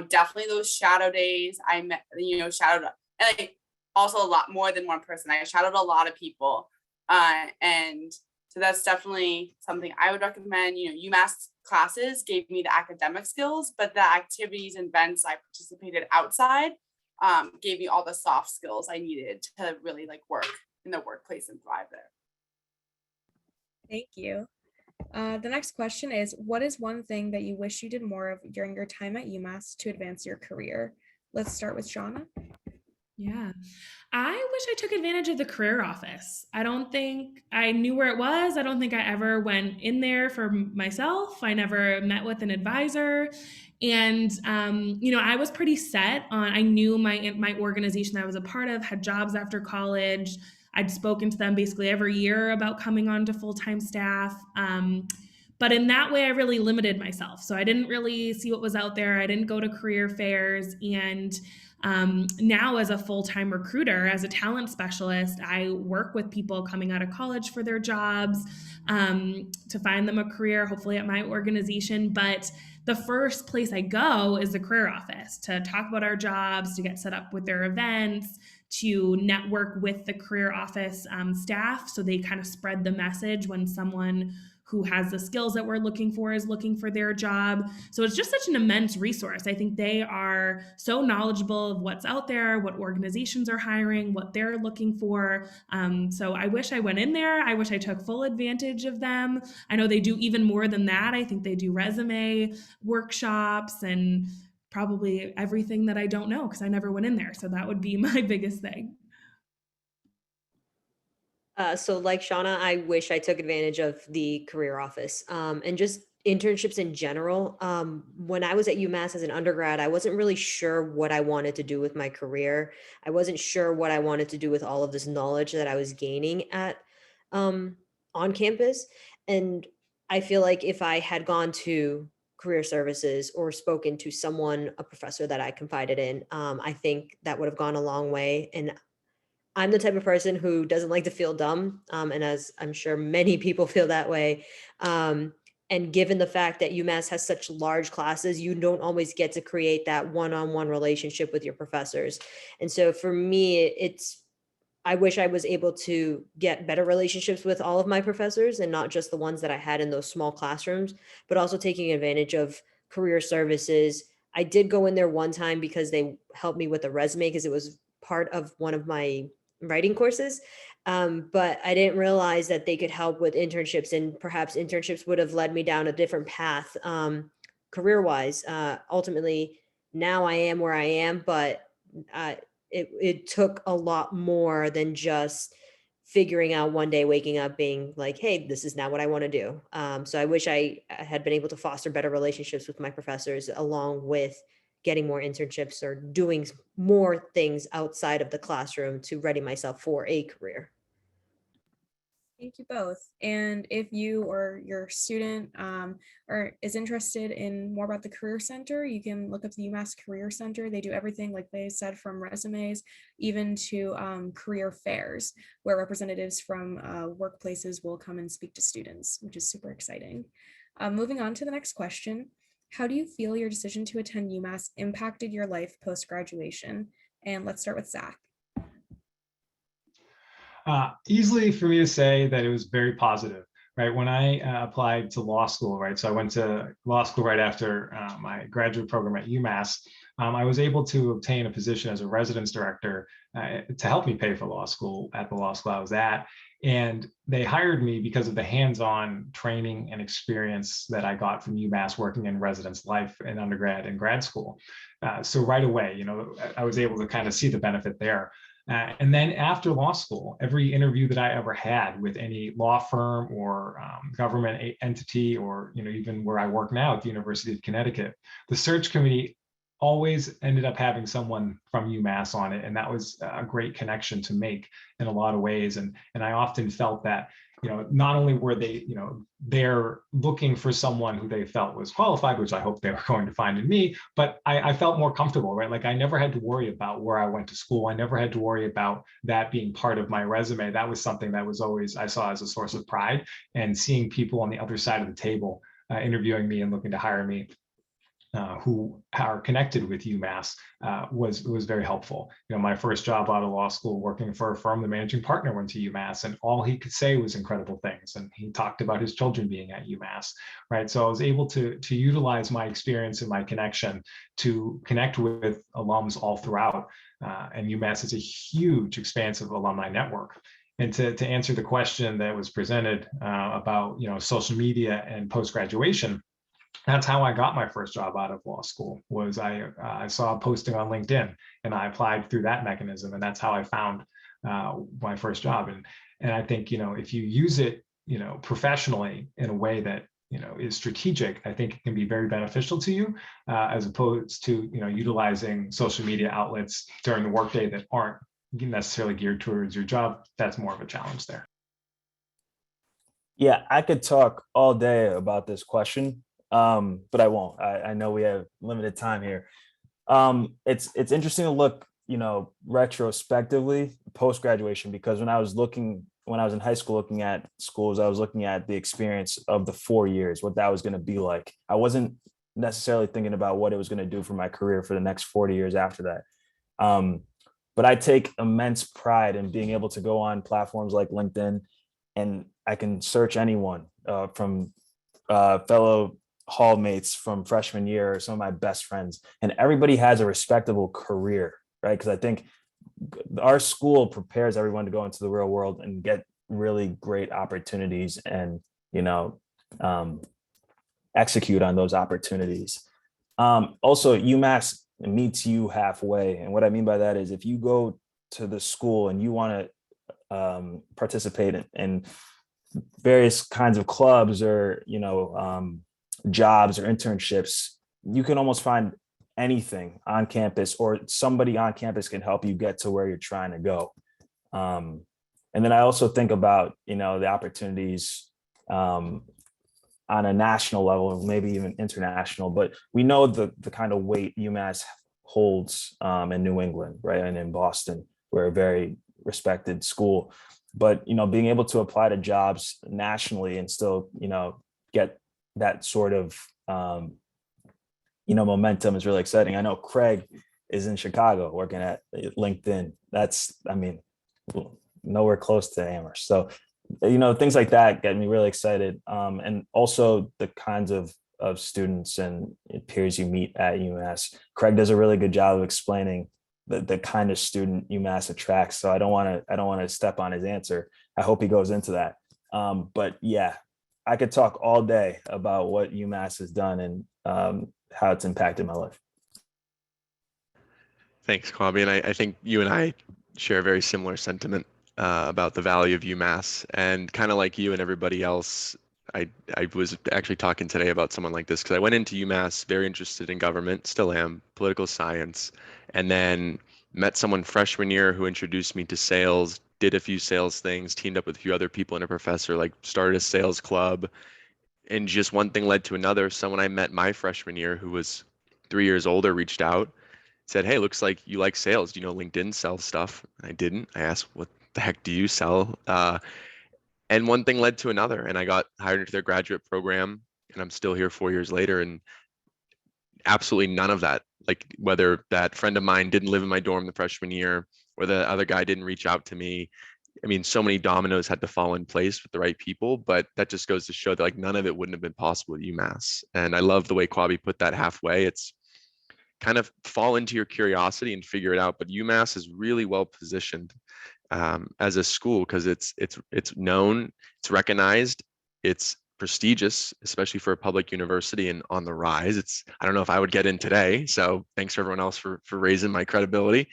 Definitely those shadow days. I met, shadowed, and like also a lot more than one person. I shadowed a lot of people. And so that's definitely something I would recommend. UMass classes gave me the academic skills, but the activities and events I participated outside gave me all the soft skills I needed to really work in the workplace and thrive there. Thank you. The next question is, what is one thing that you wish you did more of during your time at UMass to advance your career? Let's start with Shawna. Yeah, I wish I took advantage of the career office. I don't think I knew where it was. I don't think I ever went in there for myself. I never met with an advisor. And, I was pretty set on, I knew my organization that I was a part of had jobs after college. I'd spoken to them basically every year about coming on to full-time staff. But in that way, I really limited myself. So I didn't really see what was out there. I didn't go to career fairs. And now as a full-time recruiter, as a talent specialist, I work with people coming out of college for their jobs to find them a career, hopefully at my organization. But the first place I go is the career office to talk about our jobs, to get set up with their events, to network with the career office staff so they kind of spread the message when someone who has the skills that we're looking for is looking for their job. So it's just such an immense resource. I think they are so knowledgeable of what's out there, what organizations are hiring, what they're looking for. So I wish I went in there. I wish I took full advantage of them. I know they do even more than that. I think they do resume workshops and probably everything that I don't know because I never went in there. So that would be my biggest thing. So like Shawna, I wish I took advantage of the career office and just internships in general. When I was at UMass as an undergrad, I wasn't really sure what I wanted to do with my career. I wasn't sure what I wanted to do with all of this knowledge that I was gaining at on campus. And I feel like if I had gone to career services or spoken to someone, a professor that I confided in, I think that would have gone a long way. And I'm the type of person who doesn't like to feel dumb. And as I'm sure many people feel that way. And given the fact that UMass has such large classes, you don't always get to create that one-on-one relationship with your professors. And so for me, I wish I was able to get better relationships with all of my professors and not just the ones that I had in those small classrooms, but also taking advantage of career services. I did go in there one time because they helped me with a resume because it was part of one of my writing courses. But I didn't realize that they could help with internships, and perhaps internships would have led me down a different path career-wise. Ultimately, now I am where I am, but it took a lot more than just figuring out one day, waking up, being like, hey, this is now what I want to do. So I wish I had been able to foster better relationships with my professors, along with getting more internships or doing more things outside of the classroom to ready myself for a career. Thank you both. And if you or your student is interested in more about the Career Center, you can look up the UMass Career Center. They do everything, like they said, from resumes even to career fairs, where representatives from workplaces will come and speak to students, which is super exciting. Moving on to the next question. How do you feel your decision to attend UMass impacted your life post-graduation? And let's start with Zach. Easily for me to say that it was very positive, right? When I applied to law school, right? So I went to law school right after my graduate program at UMass. I was able to obtain a position as a residence director to help me pay for law school at the law school I was at. And they hired me because of the hands-on training and experience that I got from UMass working in residence life in undergrad and grad school. So right away, I was able to kind of see the benefit there. And then after law school, every interview that I ever had with any law firm or government entity, or even where I work now at the University of Connecticut, the search committee always ended up having someone from UMass on it, and that was a great connection to make in a lot of ways. And I often felt that not only were they they're looking for someone who they felt was qualified, which I hope they were going to find in me, but I felt more comfortable, right? Like I never had to worry about where I went to school. I never had to worry about that being part of my resume. That was something that was always, I saw as a source of pride, and seeing people on the other side of the table interviewing me and looking to hire me who are connected with UMass was very helpful. My first job out of law school, working for a firm, the managing partner went to UMass, and all he could say was incredible things. And he talked about his children being at UMass, right? So I was able to utilize my experience and my connection to connect with alums all throughout. And UMass is a huge, expansive alumni network. And to answer the question that was presented about social media and post-graduation, that's how I got my first job out of law school. Was I saw a posting on LinkedIn and I applied through that mechanism, and that's how I found my first job. And I think if you use it professionally in a way that is strategic, I think it can be very beneficial to you, as opposed to utilizing social media outlets during the workday that aren't necessarily geared towards your job. That's more of a challenge there. Yeah, I could talk all day about this question. But I won't. I know we have limited time here. It's interesting to look, retrospectively post-graduation, because when I was in high school looking at schools, I was looking at the experience of the 4 years, what that was going to be like. I wasn't necessarily thinking about what it was going to do for my career for the next 40 years after that. But I take immense pride in being able to go on platforms like LinkedIn, and I can search anyone from fellow hallmates from freshman year, or some of my best friends, and everybody has a respectable career, right? Because I think our school prepares everyone to go into the real world and get really great opportunities and execute on those opportunities. Also, UMass meets you halfway, and what I mean by that is if you go to the school and you want to participate in various kinds of clubs or jobs or internships, you can almost find anything on campus, or somebody on campus can help you get to where you're trying to go. And then I also think about, the opportunities on a national level, maybe even international. But we know the kind of weight UMass holds in New England, right, and in Boston. We're a very respected school. But being able to apply to jobs nationally and still get that sort of momentum is really exciting. I know Craig is in Chicago working at LinkedIn. That's, nowhere close to Amherst. So, things like that get me really excited. And also the kinds of students and peers you meet at UMass. Craig does a really good job of explaining the kind of student UMass attracts. So I don't want to step on his answer. I hope he goes into that. But yeah, I could talk all day about what UMass has done and how it's impacted my life. Thanks, Kwabi. And I think you and I share a very similar sentiment about the value of UMass. And kind of like you and everybody else, I was actually talking today about someone like this because I went into UMass very interested in government, still am, political science, and then met someone freshman year who introduced me to sales, did a few sales things, teamed up with a few other people and a professor, like started a sales club. And just one thing led to another. Someone I met my freshman year who was 3 years older reached out, said, "Hey, looks like you like sales. Do you know LinkedIn sells stuff?" And I didn't. I asked, "What the heck do you sell?" And one thing led to another, and I got hired into their graduate program, and I'm still here 4 years later, and absolutely none of that. Like whether that friend of mine didn't live in my dorm the freshman year, or the other guy didn't reach out to me. I mean, so many dominoes had to fall in place with the right people, but that just goes to show that like none of it wouldn't have been possible at UMass. And I love the way Kwabi put that halfway. It's kind of fall into your curiosity and figure it out. But UMass is really well positioned as a school because it's known, it's recognized, it's prestigious, especially for a public university and on the rise. I don't know if I would get in today, so thanks for everyone else for raising my credibility.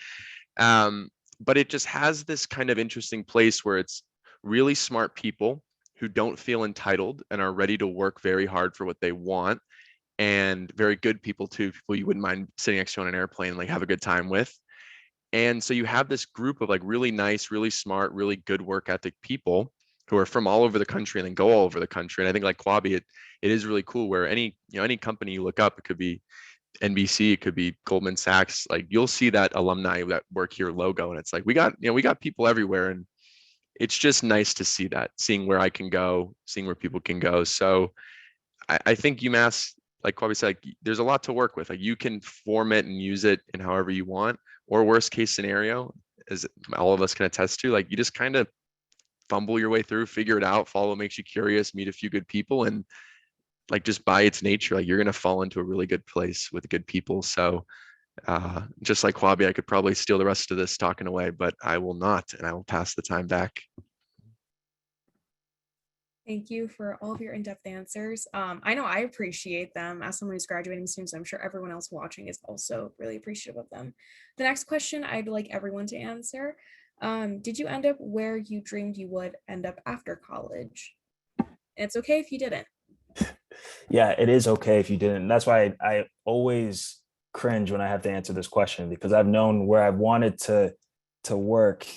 But it just has this kind of interesting place where it's really smart people who don't feel entitled and are ready to work very hard for what they want, and very good people too, people you wouldn't mind sitting next to on an airplane, like have a good time with. And so you have this group of like really nice, really smart, really good work ethic people who are from all over the country and then go all over the country. And I think like Kwabi, it is really cool where any company you look up, it could be NBC, it could be Goldman Sachs, like you'll see that alumni that work here logo. And it's like, we got people everywhere. And it's just nice to see that, seeing where I can go, seeing where people can go. So I think UMass, like Kwabi said, like, there's a lot to work with. Like you can form it and use it in however you want, or worst case scenario, as all of us can attest to, like you just kind of fumble your way through, figure it out, follow what makes you curious, meet a few good people, and like just by its nature, like you're going to fall into a really good place with good people. So just like Kwabi, I could probably steal the rest of this talking away, but I will not, and I will pass the time back. Thank you for all of your in-depth answers. I know I appreciate them as someone who's graduating soon, so I'm sure everyone else watching is also really appreciative of them. The next question I'd like everyone to answer. Did you end up where you dreamed you would end up after college? And it's okay if you didn't. Yeah, it is okay if you didn't. And that's why I always cringe when I have to answer this question, because I've known where I've wanted to work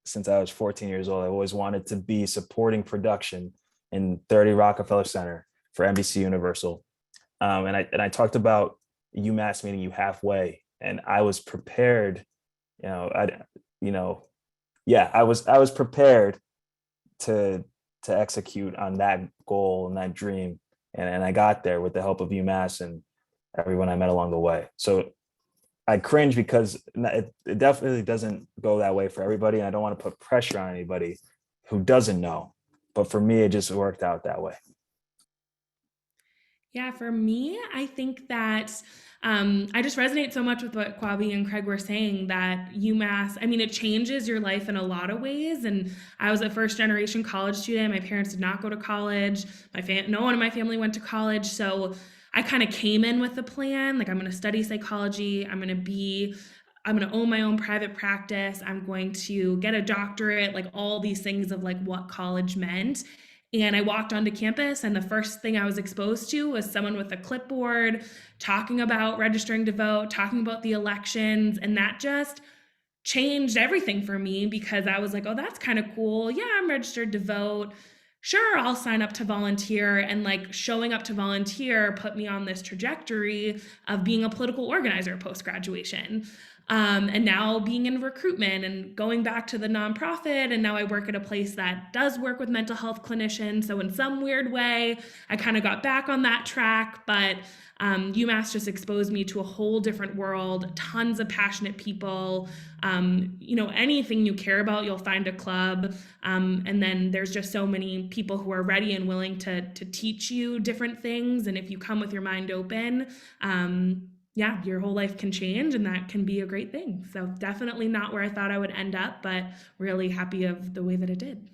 since I was 14 years old. I always wanted to be supporting production in 30 Rockefeller Center for NBC Universal. And I talked about UMass meeting you halfway, and I was prepared, I was prepared to execute on that goal and that dream. And I got there with the help of UMass and everyone I met along the way. So I cringe because it definitely doesn't go that way for everybody. And I don't want to put pressure on anybody who doesn't know. But for me, it just worked out that way. Yeah, for me, I think that I just resonate so much with what Kwabi and Craig were saying, that UMass, I mean, it changes your life in a lot of ways. And I was a first generation college student. My parents did not go to college. No one in my family went to college. So I kind of came in with a plan, like I'm going to study psychology. I'm going to own my own private practice. I'm going to get a doctorate, like all these things of like what college meant. And I walked onto campus, and the first thing I was exposed to was someone with a clipboard talking about registering to vote, talking about the elections. And that just changed everything for me, because I was like, oh, that's kind of cool. Yeah, I'm registered to vote. sure, I'll sign up to volunteer. And like showing up to volunteer put me on this trajectory of being a political organizer post-graduation. And now being in recruitment and going back to the nonprofit. And now I work at a place that does work with mental health clinicians. So in some weird way, I kind of got back on that track, but UMass just exposed me to a whole different world, tons of passionate people. Anything you care about, you'll find a club. And then there's just so many people who are ready and willing to teach you different things. And if you come with your mind open, your whole life can change, and that can be a great thing. So definitely not where I thought I would end up, but really happy of the way that it did.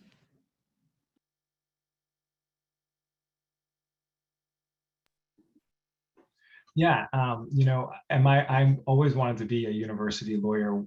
Yeah, I'm always wanted to be a university lawyer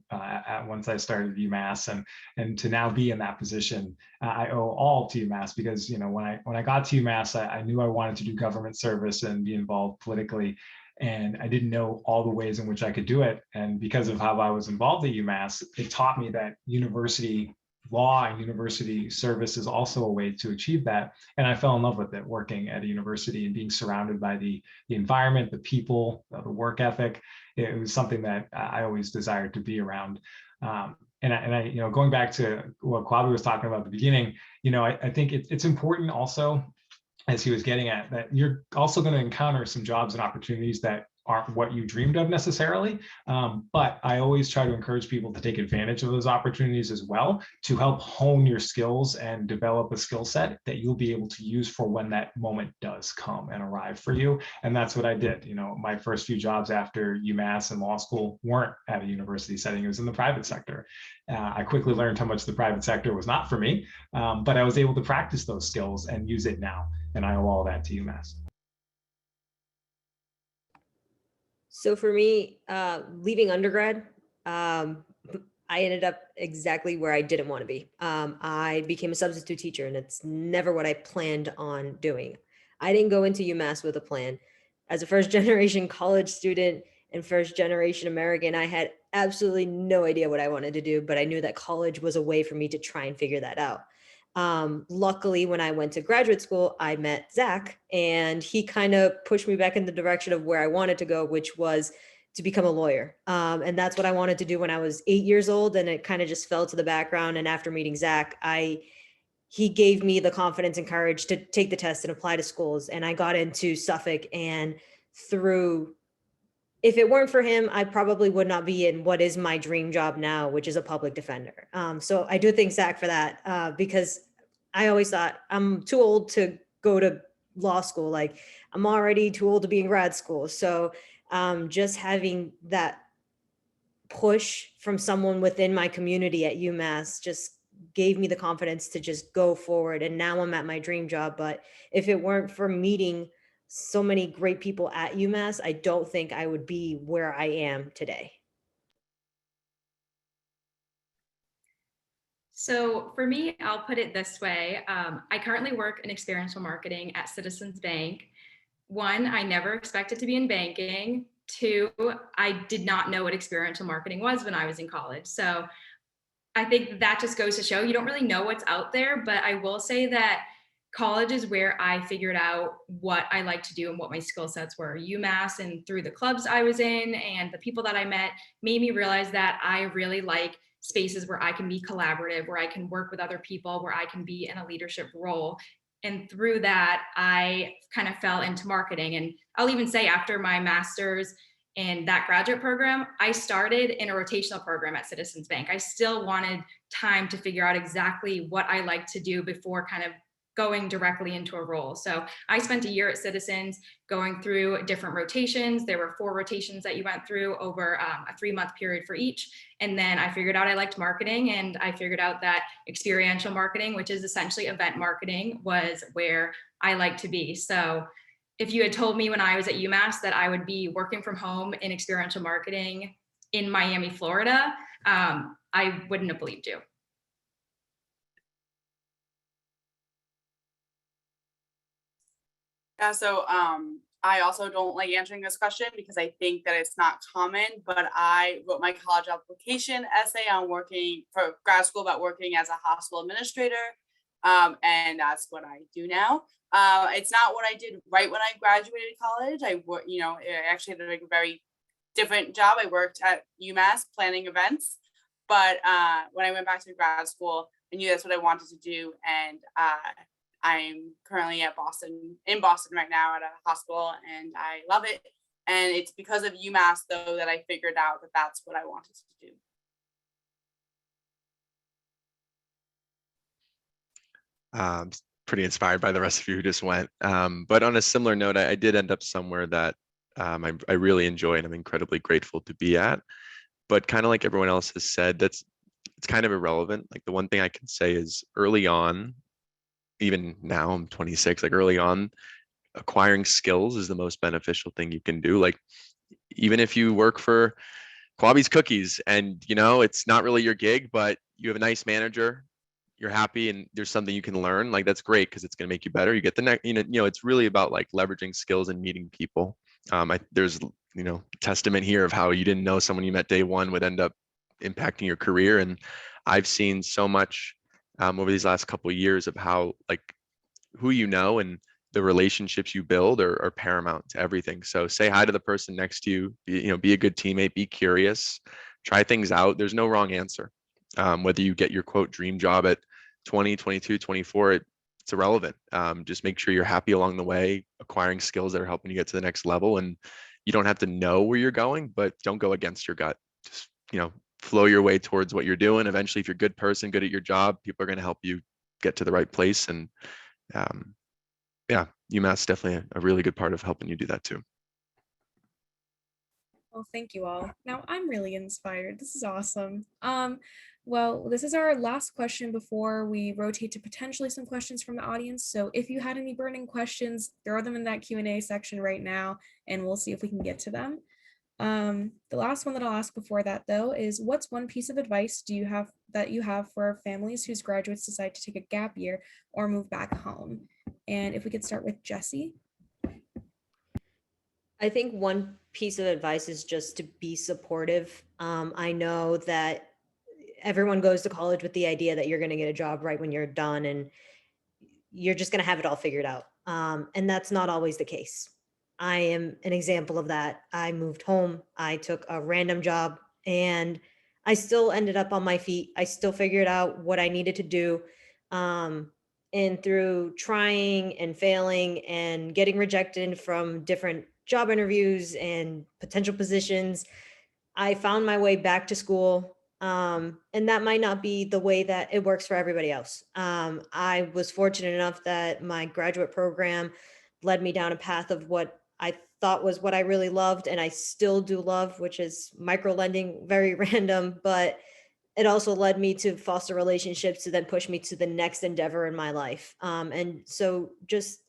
once I started UMass, and to now be in that position, I owe all to UMass because when I got to UMass, I knew I wanted to do government service and be involved politically, and I didn't know all the ways in which I could do it. And because of how I was involved at UMass, it taught me that university law and university service is also a way to achieve that. And I fell in love with it, working at a university and being surrounded by the environment, the people, the work ethic. It was something that I always desired to be around. And I going back to what Kwabi was talking about at the beginning, I think it's important also, as he was getting at, that you're also going to encounter some jobs and opportunities that aren't what you dreamed of necessarily. But I always try to encourage people to take advantage of those opportunities as well, to help hone your skills and develop a skill set that you'll be able to use for when that moment does come and arrive for you. And that's what I did. My first few jobs after UMass and law school weren't at a university setting. It was in the private sector. I quickly learned how much the private sector was not for me, but I was able to practice those skills and use it now. And I owe all that to UMass. So for me, leaving undergrad, I ended up exactly where I didn't want to be. I became a substitute teacher, and it's never what I planned on doing. I didn't go into UMass with a plan. As a first-generation college student and first-generation American, I had absolutely no idea what I wanted to do, but I knew that college was a way for me to try and figure that out. Luckily, when I went to graduate school, I met Zach, and he kind of pushed me back in the direction of where I wanted to go, which was to become a lawyer. And that's what I wanted to do when I was 8 years old, and it kind of just fell to the background. And after meeting Zach, he gave me the confidence and courage to take the test and apply to schools. And I got into Suffolk, and if it weren't for him, I probably would not be in what is my dream job now, which is a public defender. So I do thank Zach for that, because I always thought I'm too old to go to law school. Like, I'm already too old to be in grad school. So just having that push from someone within my community at UMass just gave me the confidence to just go forward. And now I'm at my dream job. But if it weren't for meeting so many great people at UMass, I don't think I would be where I am today. So for me, I'll put it this way. I currently work in experiential marketing at Citizens Bank. One, I never expected to be in banking. Two, I did not know what experiential marketing was when I was in college. So I think that just goes to show you don't really know what's out there, but I will say that college is where I figured out what I like to do and what my skill sets were. UMass and through the clubs I was in and the people that I met made me realize that I really like spaces where I can be collaborative, where I can work with other people, where I can be in a leadership role. And through that, I kind of fell into marketing. And I'll even say after my master's in that graduate program, I started in a rotational program at Citizens Bank. I still wanted time to figure out exactly what I like to do before kind of going directly into a role. So I spent a year at Citizens going through different rotations. There were 4 rotations that you went through over a 3-month period for each. And then I figured out I liked marketing, and I figured out that experiential marketing, which is essentially event marketing, was where I like to be. So if you had told me when I was at UMass that I would be working from home in experiential marketing in Miami, Florida, I wouldn't have believed you. Yeah, so I also don't like answering this question because I think that it's not common, but I wrote my college application essay on working for grad school about working as a hospital administrator. And that's what I do now. It's not what I did right when I graduated college. I actually had a very different job. I worked at UMass planning events, but when I went back to grad school, I knew that's what I wanted to do. And I'm currently in Boston right now at a hospital, and I love it. And it's because of UMass, though, that I figured out that that's what I wanted to do. Pretty inspired by the rest of you who just went. But on a similar note, I did end up somewhere that I really enjoy and I'm incredibly grateful to be at. But kind of like everyone else has said, it's kind of irrelevant. Like the one thing I can say is early on, even now I'm 26, like early on, acquiring skills is the most beneficial thing you can do. Like even if you work for Kwabi's Cookies and it's not really your gig, but you have a nice manager, you're happy and there's something you can learn, like that's great because it's going to make you better. You get the next, it's really about like leveraging skills and meeting people. There's testament here of how you didn't know someone you met day one would end up impacting your career. And I've seen so much over these last couple of years of how like who and the relationships you build are paramount to everything. So say hi to the person next to you, be a good teammate, be curious, try things out. There's no wrong answer. Whether you get your quote dream job at 20, 22, 24, it's irrelevant. Just make sure you're happy along the way, acquiring skills that are helping you get to the next level. And you don't have to know where you're going, but don't go against your gut. Just, flow your way towards what you're doing. Eventually, if you're a good person, good at your job, people are going to help you get to the right place. And yeah, UMass is definitely a really good part of helping you do that too. Well, thank you all. Now I'm really inspired. This is awesome. Well, this is our last question before we rotate to potentially some questions from the audience. So if you had any burning questions, throw them in that Q&A section right now, and we'll see if we can get to them. The last one that I'll ask before that, though, is what's one piece of advice you have for families whose graduates decide to take a gap year or move back home? And if we could start with Jessie. I think one piece of advice is just to be supportive. I know that everyone goes to college with the idea that you're going to get a job right when you're done and you're just going to have it all figured out. And that's not always the case. I am an example of that. I moved home. I took a random job and I still ended up on my feet. I still figured out what I needed to do. And through trying and failing and getting rejected from different job interviews and potential positions, I found my way back to school. And that might not be the way that it works for everybody else. I was fortunate enough that my graduate program led me down a path of what I thought was what I really loved, and I still do love, which is micro lending, very random, but it also led me to foster relationships to then push me to the next endeavor in my life. And so just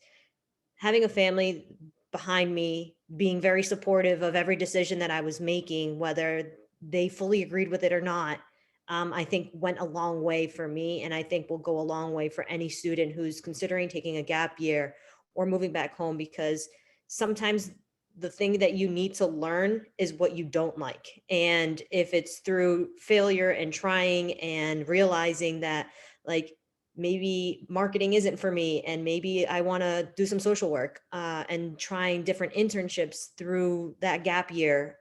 having a family behind me, being very supportive of every decision that I was making, whether they fully agreed with it or not, I think went a long way for me. And I think will go a long way for any student who's considering taking a gap year or moving back home, because sometimes the thing that you need to learn is what you don't like. And if it's through failure and trying and realizing that like maybe marketing isn't for me and maybe I want to do some social work and trying different internships through that gap year,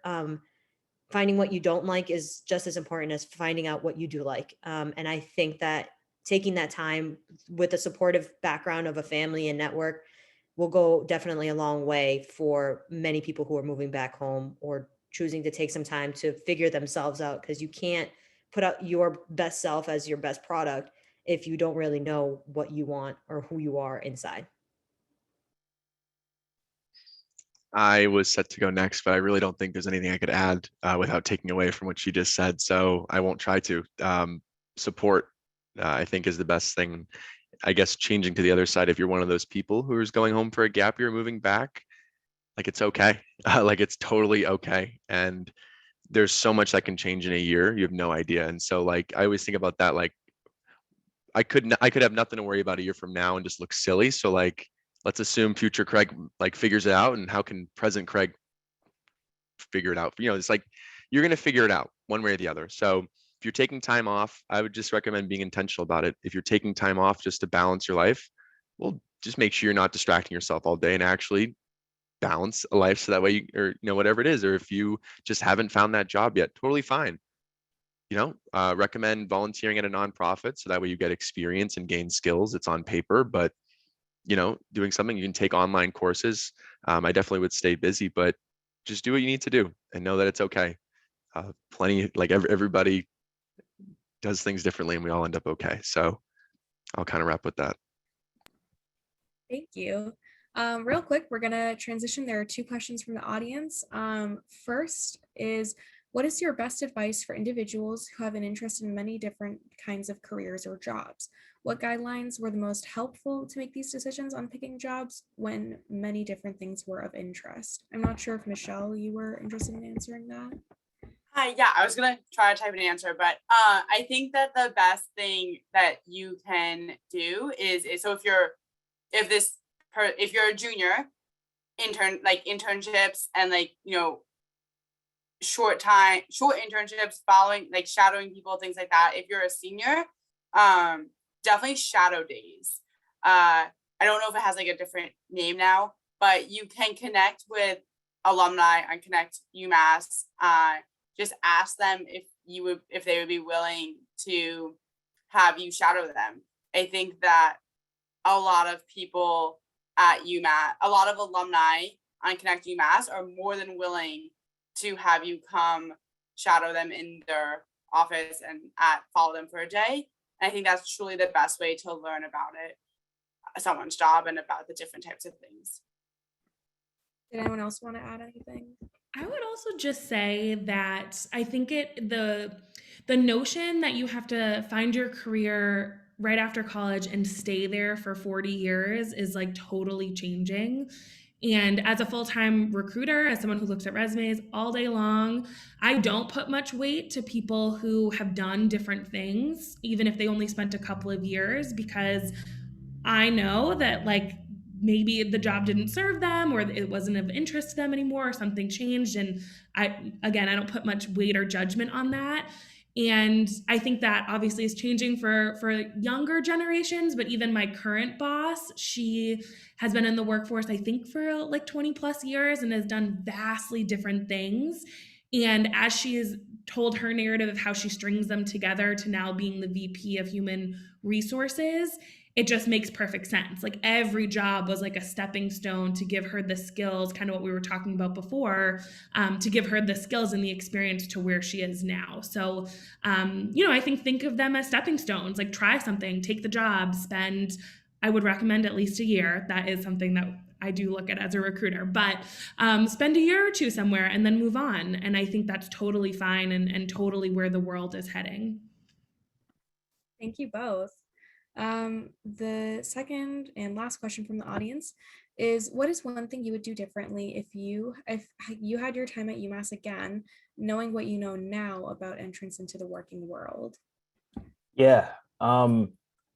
finding what you don't like is just as important as finding out what you do like. And I think that taking that time with a supportive background of a family and network will go definitely a long way for many people who are moving back home or choosing to take some time to figure themselves out, because you can't put out your best self as your best product if you don't really know what you want or who you are inside. I was set to go next, but I really don't think there's anything I could add without taking away from what she just said. So I won't try to. Support, I think, is the best thing. I guess changing to the other side, if you're one of those people who is going home for a gap year, moving back, like it's okay. Like it's totally okay. And there's so much that can change in a year. You have no idea. And so like, I always think about that. Like I could have nothing to worry about a year from now and just look silly. So like, let's assume future Craig like figures it out, and how can present Craig figure it out? It's like, you're going to figure it out one way or the other. So if you're taking time off, I would just recommend being intentional about it. If you're taking time off just to balance your life, well, just make sure you're not distracting yourself all day and actually balance a life so that way you, or whatever it is, or if you just haven't found that job yet, totally fine. Recommend volunteering at a nonprofit so that way you get experience and gain skills. It's on paper, but doing something, you can take online courses. I definitely would stay busy, but just do what you need to do and know that it's okay. Everybody does things differently and we all end up okay. So I'll kind of wrap with that. Thank you. Real quick, we're gonna transition. There are 2 questions from the audience. First is, what is your best advice for individuals who have an interest in many different kinds of careers or jobs? What guidelines were the most helpful to make these decisions on picking jobs when many different things were of interest? I'm not sure if Michelle, you were interested in answering that. Yeah, I was gonna try to type an answer, but I think that the best thing that you can do is so if you're a junior, internships and short internships, following shadowing people, things like that. If you're a senior, definitely shadow days. I don't know if it has a different name now, but you can connect with alumni and connect UMass. Just ask them if they would be willing to have you shadow them. I think that a lot of people at UMass, a lot of alumni on Connect UMass are more than willing to have you come shadow them in their office and follow them for a day. And I think that's truly the best way to learn about someone's job and about the different types of things. Did anyone else want to add anything? I would also just say that I think the notion that you have to find your career right after college and stay there for 40 years is totally changing. And as a full-time recruiter, as someone who looks at resumes all day long, I don't put much weight to people who have done different things, even if they only spent a couple of years, because I know that maybe the job didn't serve them or it wasn't of interest to them anymore or something changed. And I don't put much weight or judgment on that. And I think that obviously is changing for younger generations, but even my current boss, she has been in the workforce, I think for 20 plus years and has done vastly different things. And as she has told her narrative of how she strings them together to now being the VP of Human Resources, it just makes perfect sense. Every job was a stepping stone to give her the skills, kind of what we were talking about before, to give her the skills and the experience to where she is now. So, I think of them as stepping stones, try something, take the job, I would recommend at least a year. That is something that I do look at as a recruiter, but spend a year or 2 somewhere and then move on. And I think that's totally fine and totally where the world is heading. Thank you both. The second and last question from the audience is, what is one thing you would do differently if you had your time at UMass again, knowing what you know now about entrance into the working world? Yeah.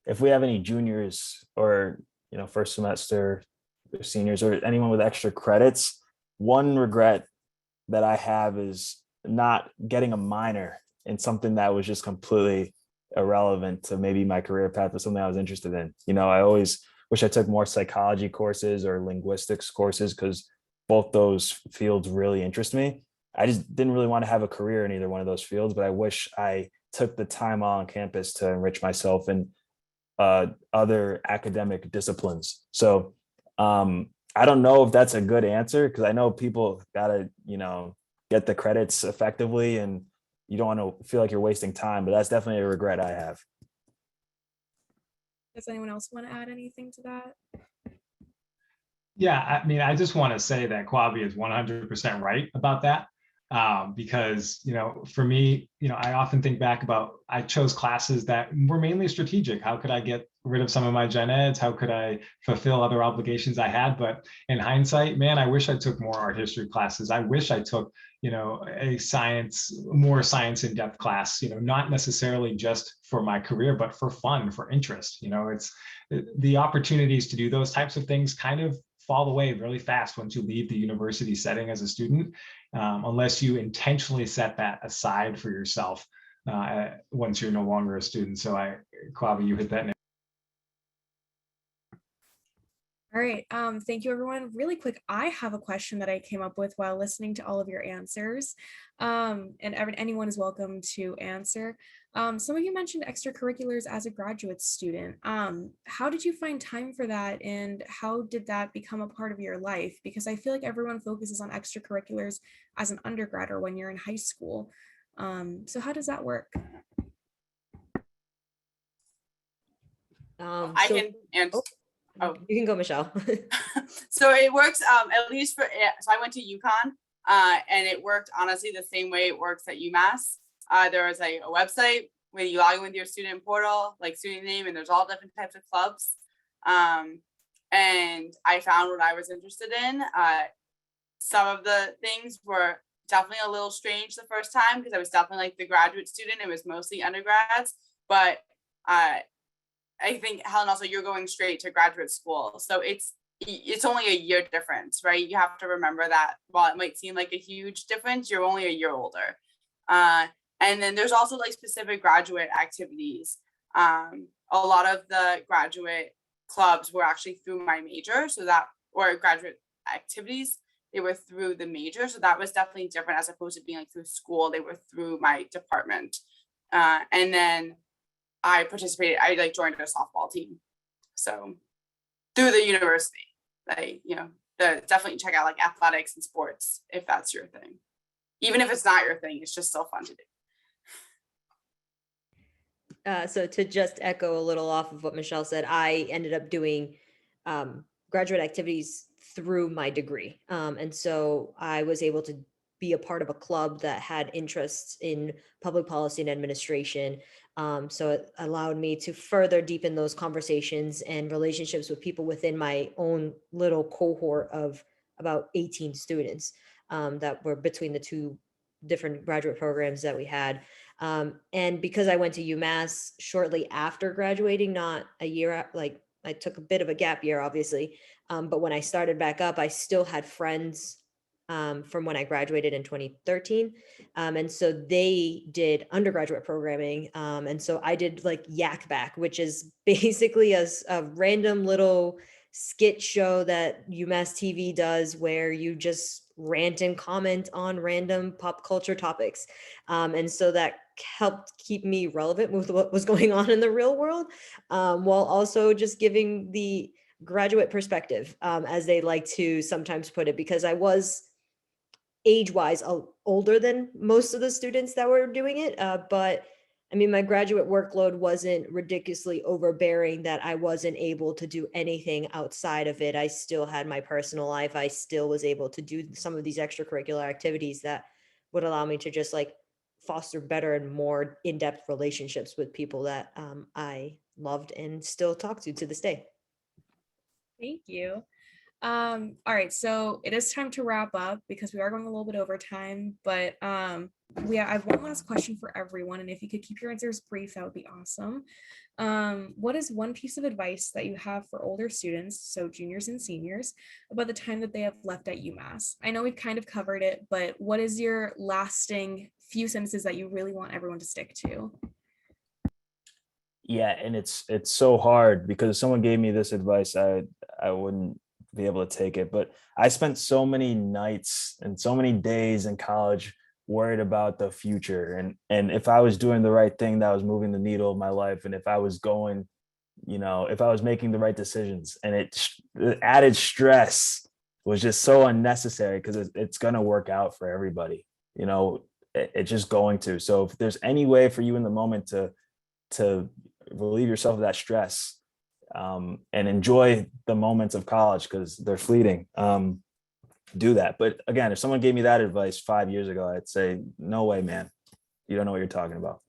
If we have any juniors or, first semester or seniors or anyone with extra credits, one regret that I have is not getting a minor in something that was just completely irrelevant to maybe my career path or something I was interested in. I always wish I took more psychology courses or linguistics courses because both those fields really interest me. I just didn't really want to have a career in either one of those fields, but I wish I took the time on campus to enrich myself in other academic disciplines. So I don't know if that's a good answer because I know people gotta, get the credits effectively and you don't want to feel like you're wasting time, but that's definitely a regret I have. Does anyone else want to add anything to that? Yeah, I just want to say that Kwabi is 100% right about that. Because, for me, I often think back about, I chose classes that were mainly strategic. How could I get rid of some of my gen eds? How could I fulfill other obligations I had? But in hindsight, man, I wish I took more art history classes. I wish I took, more science in-depth class, not necessarily just for my career, but for fun, for interest. It's the opportunities to do those types of things kind of fall away really fast once you leave the university setting as a student, unless you intentionally set that aside for yourself. once you're no longer a student. So Kwabi, you hit that nail. All right, thank you everyone. Really quick, I have a question that I came up with while listening to all of your answers, and anyone is welcome to answer. Some of you mentioned extracurriculars as a graduate student. How did you find time for that, and how did that become a part of your life? Because I feel like everyone focuses on extracurriculars as an undergrad or when you're in high school. So how does that work? I can answer. Oh, you can go, Michelle. So it works, at least so I went to UConn, and it worked honestly the same way it works at UMass. There was a website where you log in with your student portal, like student name, and there's all different types of clubs. And I found what I was interested in. Some of the things were definitely a little strange the first time because I was definitely like the graduate student. It was mostly undergrads, but I think, Helen, also you're going straight to graduate school. So it's only a year difference, right? You have to remember that while it might seem like a huge difference, you're only a year older. And then there's also like specific graduate activities. A lot of the graduate clubs were actually through my major, or graduate activities, they were through the major. So that was definitely different as opposed to being like through school, they were through my department. And then I joined a softball team. So through the university, definitely check out like athletics and sports if that's your thing. Even if it's not your thing, it's just so fun to do. So to just echo a little off of what Michelle said, I ended up doing graduate activities through my degree. And so I was able to be a part of a club that had interests in public policy and administration. So it allowed me to further deepen those conversations and relationships with people within my own little cohort of about 18 students that were between the two different graduate programs that we had. And because I went to UMass shortly after graduating, not a year, like I took a bit of a gap year, obviously. But when I started back up, I still had friends from when I graduated in 2013. And so they did undergraduate programming. And so I did like Yak Back, which is basically a random little skit show that UMass TV does where you just rant and comment on random pop culture topics. And so that helped keep me relevant with what was going on in the real world, while also just giving the graduate perspective, as they like to sometimes put it, because I was age-wise older than most of the students that were doing it. But I mean, my graduate workload wasn't ridiculously overbearing that I wasn't able to do anything outside of it. I still had my personal life. I still was able to do some of these extracurricular activities that would allow me to just like foster better and more in-depth relationships with people that I loved and still talk to this day. Thank you. All right, so it is time to wrap up because we are going a little bit over time, but I have one last question for everyone, and if you could keep your answers brief, that would be awesome. What is one piece of advice that you have for older students, so juniors and seniors, about the time that they have left at UMass? I know we've kind of covered it, but what is your lasting few sentences that you really want everyone to stick to? Yeah, and it's so hard because if someone gave me this advice, I wouldn't be able to take it. But I spent so many nights and so many days in college worried about the future and if I was doing the right thing that was moving the needle of my life, and if I was going, if I was making the right decisions. And the added stress was just so unnecessary because it's going to work out for everybody. It's just going to. So if there's any way for you in the moment to relieve yourself of that stress, and enjoy the moments of college because they're fleeting, do that. But again, if someone gave me that advice 5 years ago, I'd say, no way, man. You don't know what you're talking about.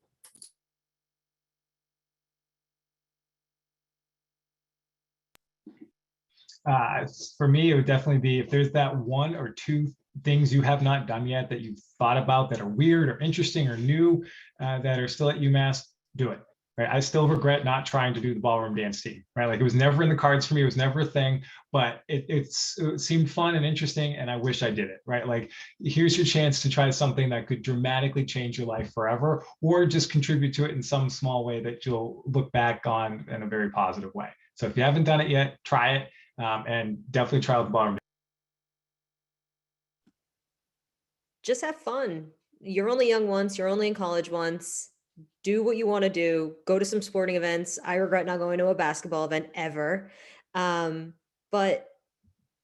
For me, it would definitely be if there's that one or two things you have not done yet that you've thought about that are weird or interesting or new, that are still at UMass, do it. right? I still regret not trying to do the ballroom dance team, right? Like it was never in the cards for me. It was never a thing, but it seemed fun and interesting, and I wish I did it, right? Like here's your chance to try something that could dramatically change your life forever, or just contribute to it in some small way that you'll look back on in a very positive way. So if you haven't done it yet, try it, and definitely try out the ballroom. Just have fun. You're only young once, you're only in college once. Do what you want to do. Go to some sporting events. I regret not going to a basketball event ever. But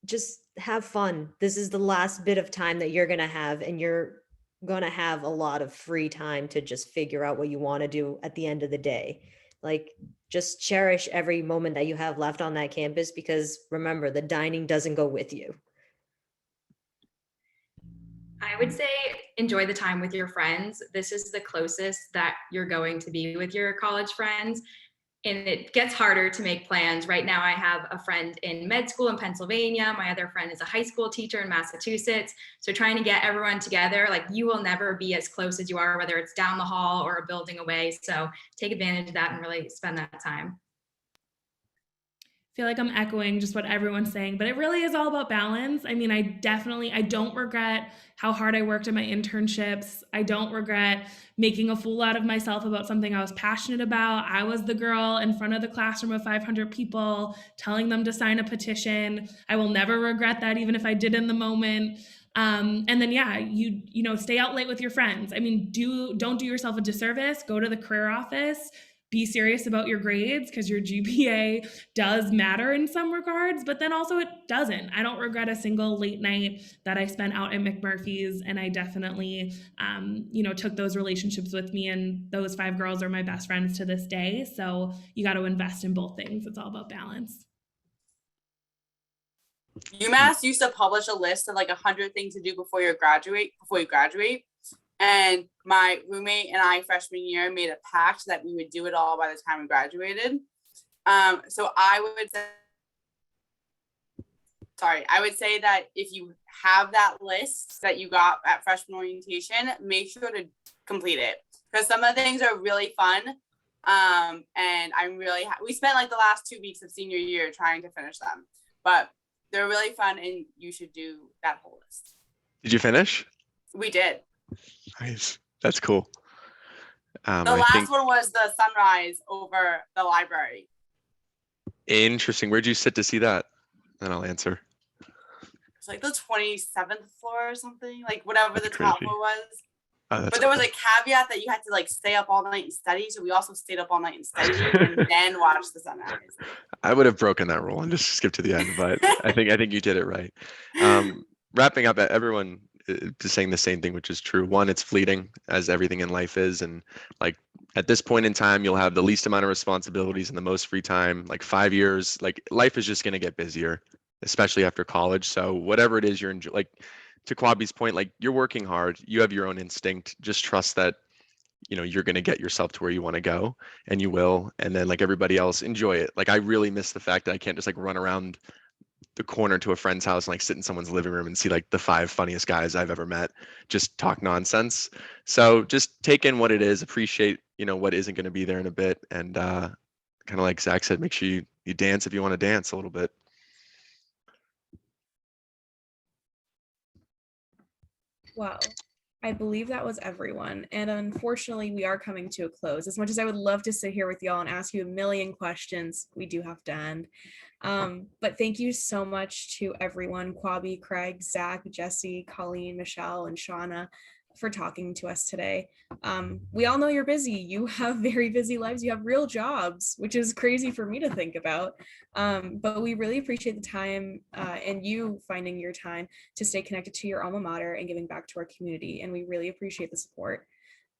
just have fun. This is the last bit of time that you're going to have, and you're going to have a lot of free time to just figure out what you want to do at the end of the day. Like, just cherish every moment that you have left on that campus, because remember, the dining doesn't go with you. I would say enjoy the time with your friends. This is the closest that you're going to be with your college friends. And it gets harder to make plans. Right now, I have a friend in med school in Pennsylvania. My other friend is a high school teacher in Massachusetts. So trying to get everyone together, like you will never be as close as you are, whether it's down the hall or a building away. So take advantage of that and really spend that time. Feel like I'm echoing just what everyone's saying, but it really is all about balance. I mean, I don't regret how hard I worked at my internships. I don't regret making a fool out of myself about something I was passionate about. I was the girl in front of the classroom of 500 people telling them to sign a petition. I will never regret that, even if I did in the moment. And then, yeah, you know, stay out late with your friends. I mean, don't do yourself a disservice. Go to the career office. Be serious about your grades, because your GPA does matter in some regards, but then also it doesn't. I don't regret a single late night that I spent out at McMurphy's, and I definitely, took those relationships with me, and those 5 girls are my best friends to this day. So you got to invest in both things. It's all about balance. UMass used to publish a list of like 100 things to do before you graduate. And my roommate and I, freshman year, made a pact that we would do it all by the time we graduated. So I would say that if you have that list that you got at freshman orientation, make sure to complete it, because some of the things are really fun. And I'm really, we spent like the last 2 weeks of senior year trying to finish them, but they're really fun, and you should do that whole list. Did you finish? We did. Nice. That's cool. The last one was the sunrise over the library. Interesting. Where'd you sit to see that? Then I'll answer. It's like the 27th floor or something, like whatever the top floor was. Oh, but there was a caveat that you had to like stay up all night and study. So we also stayed up all night and studied and then watched the sunrise. I would have broken that rule and just skipped to the end, but I think you did it right. Wrapping up, everyone is saying the same thing, which is true. One, it's fleeting, as everything in life is, and like at this point in time, you'll have the least amount of responsibilities and the most free time. Like 5 years, like life is just going to get busier, especially after college. So whatever it is you're enjoying, like to Kwabi's point, like you're working hard, you have your own instinct. Just trust that, you know, you're going to get yourself to where you want to go, and you will. And then like everybody else, enjoy it. Like I really miss the fact that I can't just like run around the corner to a friend's house and like sit in someone's living room and see like the 5 funniest guys I've ever met just talk nonsense. So just take in what it is, appreciate, you know, what isn't going to be there in a bit. And kind of like Zach said, make sure you dance if you want to dance a little bit. Wow. I believe that was everyone. And unfortunately, we are coming to a close. As much as I would love to sit here with y'all and ask you a million questions, we do have to end. But thank you so much to everyone, Kwabi, Craig, Zach, Jesse, Colleen, Michelle, and Shawna, for talking to us today. We all know you're busy. You have very busy lives. You have real jobs, which is crazy for me to think about. But we really appreciate the time and you finding your time to stay connected to your alma mater and giving back to our community. And we really appreciate the support.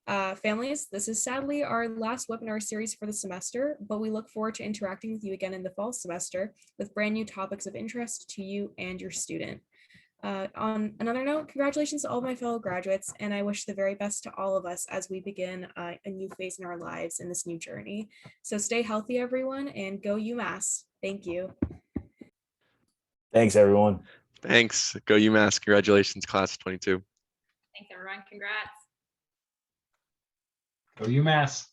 Families, this is sadly our last webinar series for the semester, but we look forward to interacting with you again in the fall semester with brand new topics of interest to you and your student. On another note, congratulations to all of my fellow graduates, and I wish the very best to all of us as we begin a new phase in our lives in this new journey. So stay healthy, everyone, and go UMass. Thank you. Thanks, everyone. Thanks. Go UMass. Congratulations, class of 22. Thanks, everyone. Congrats. Go UMass.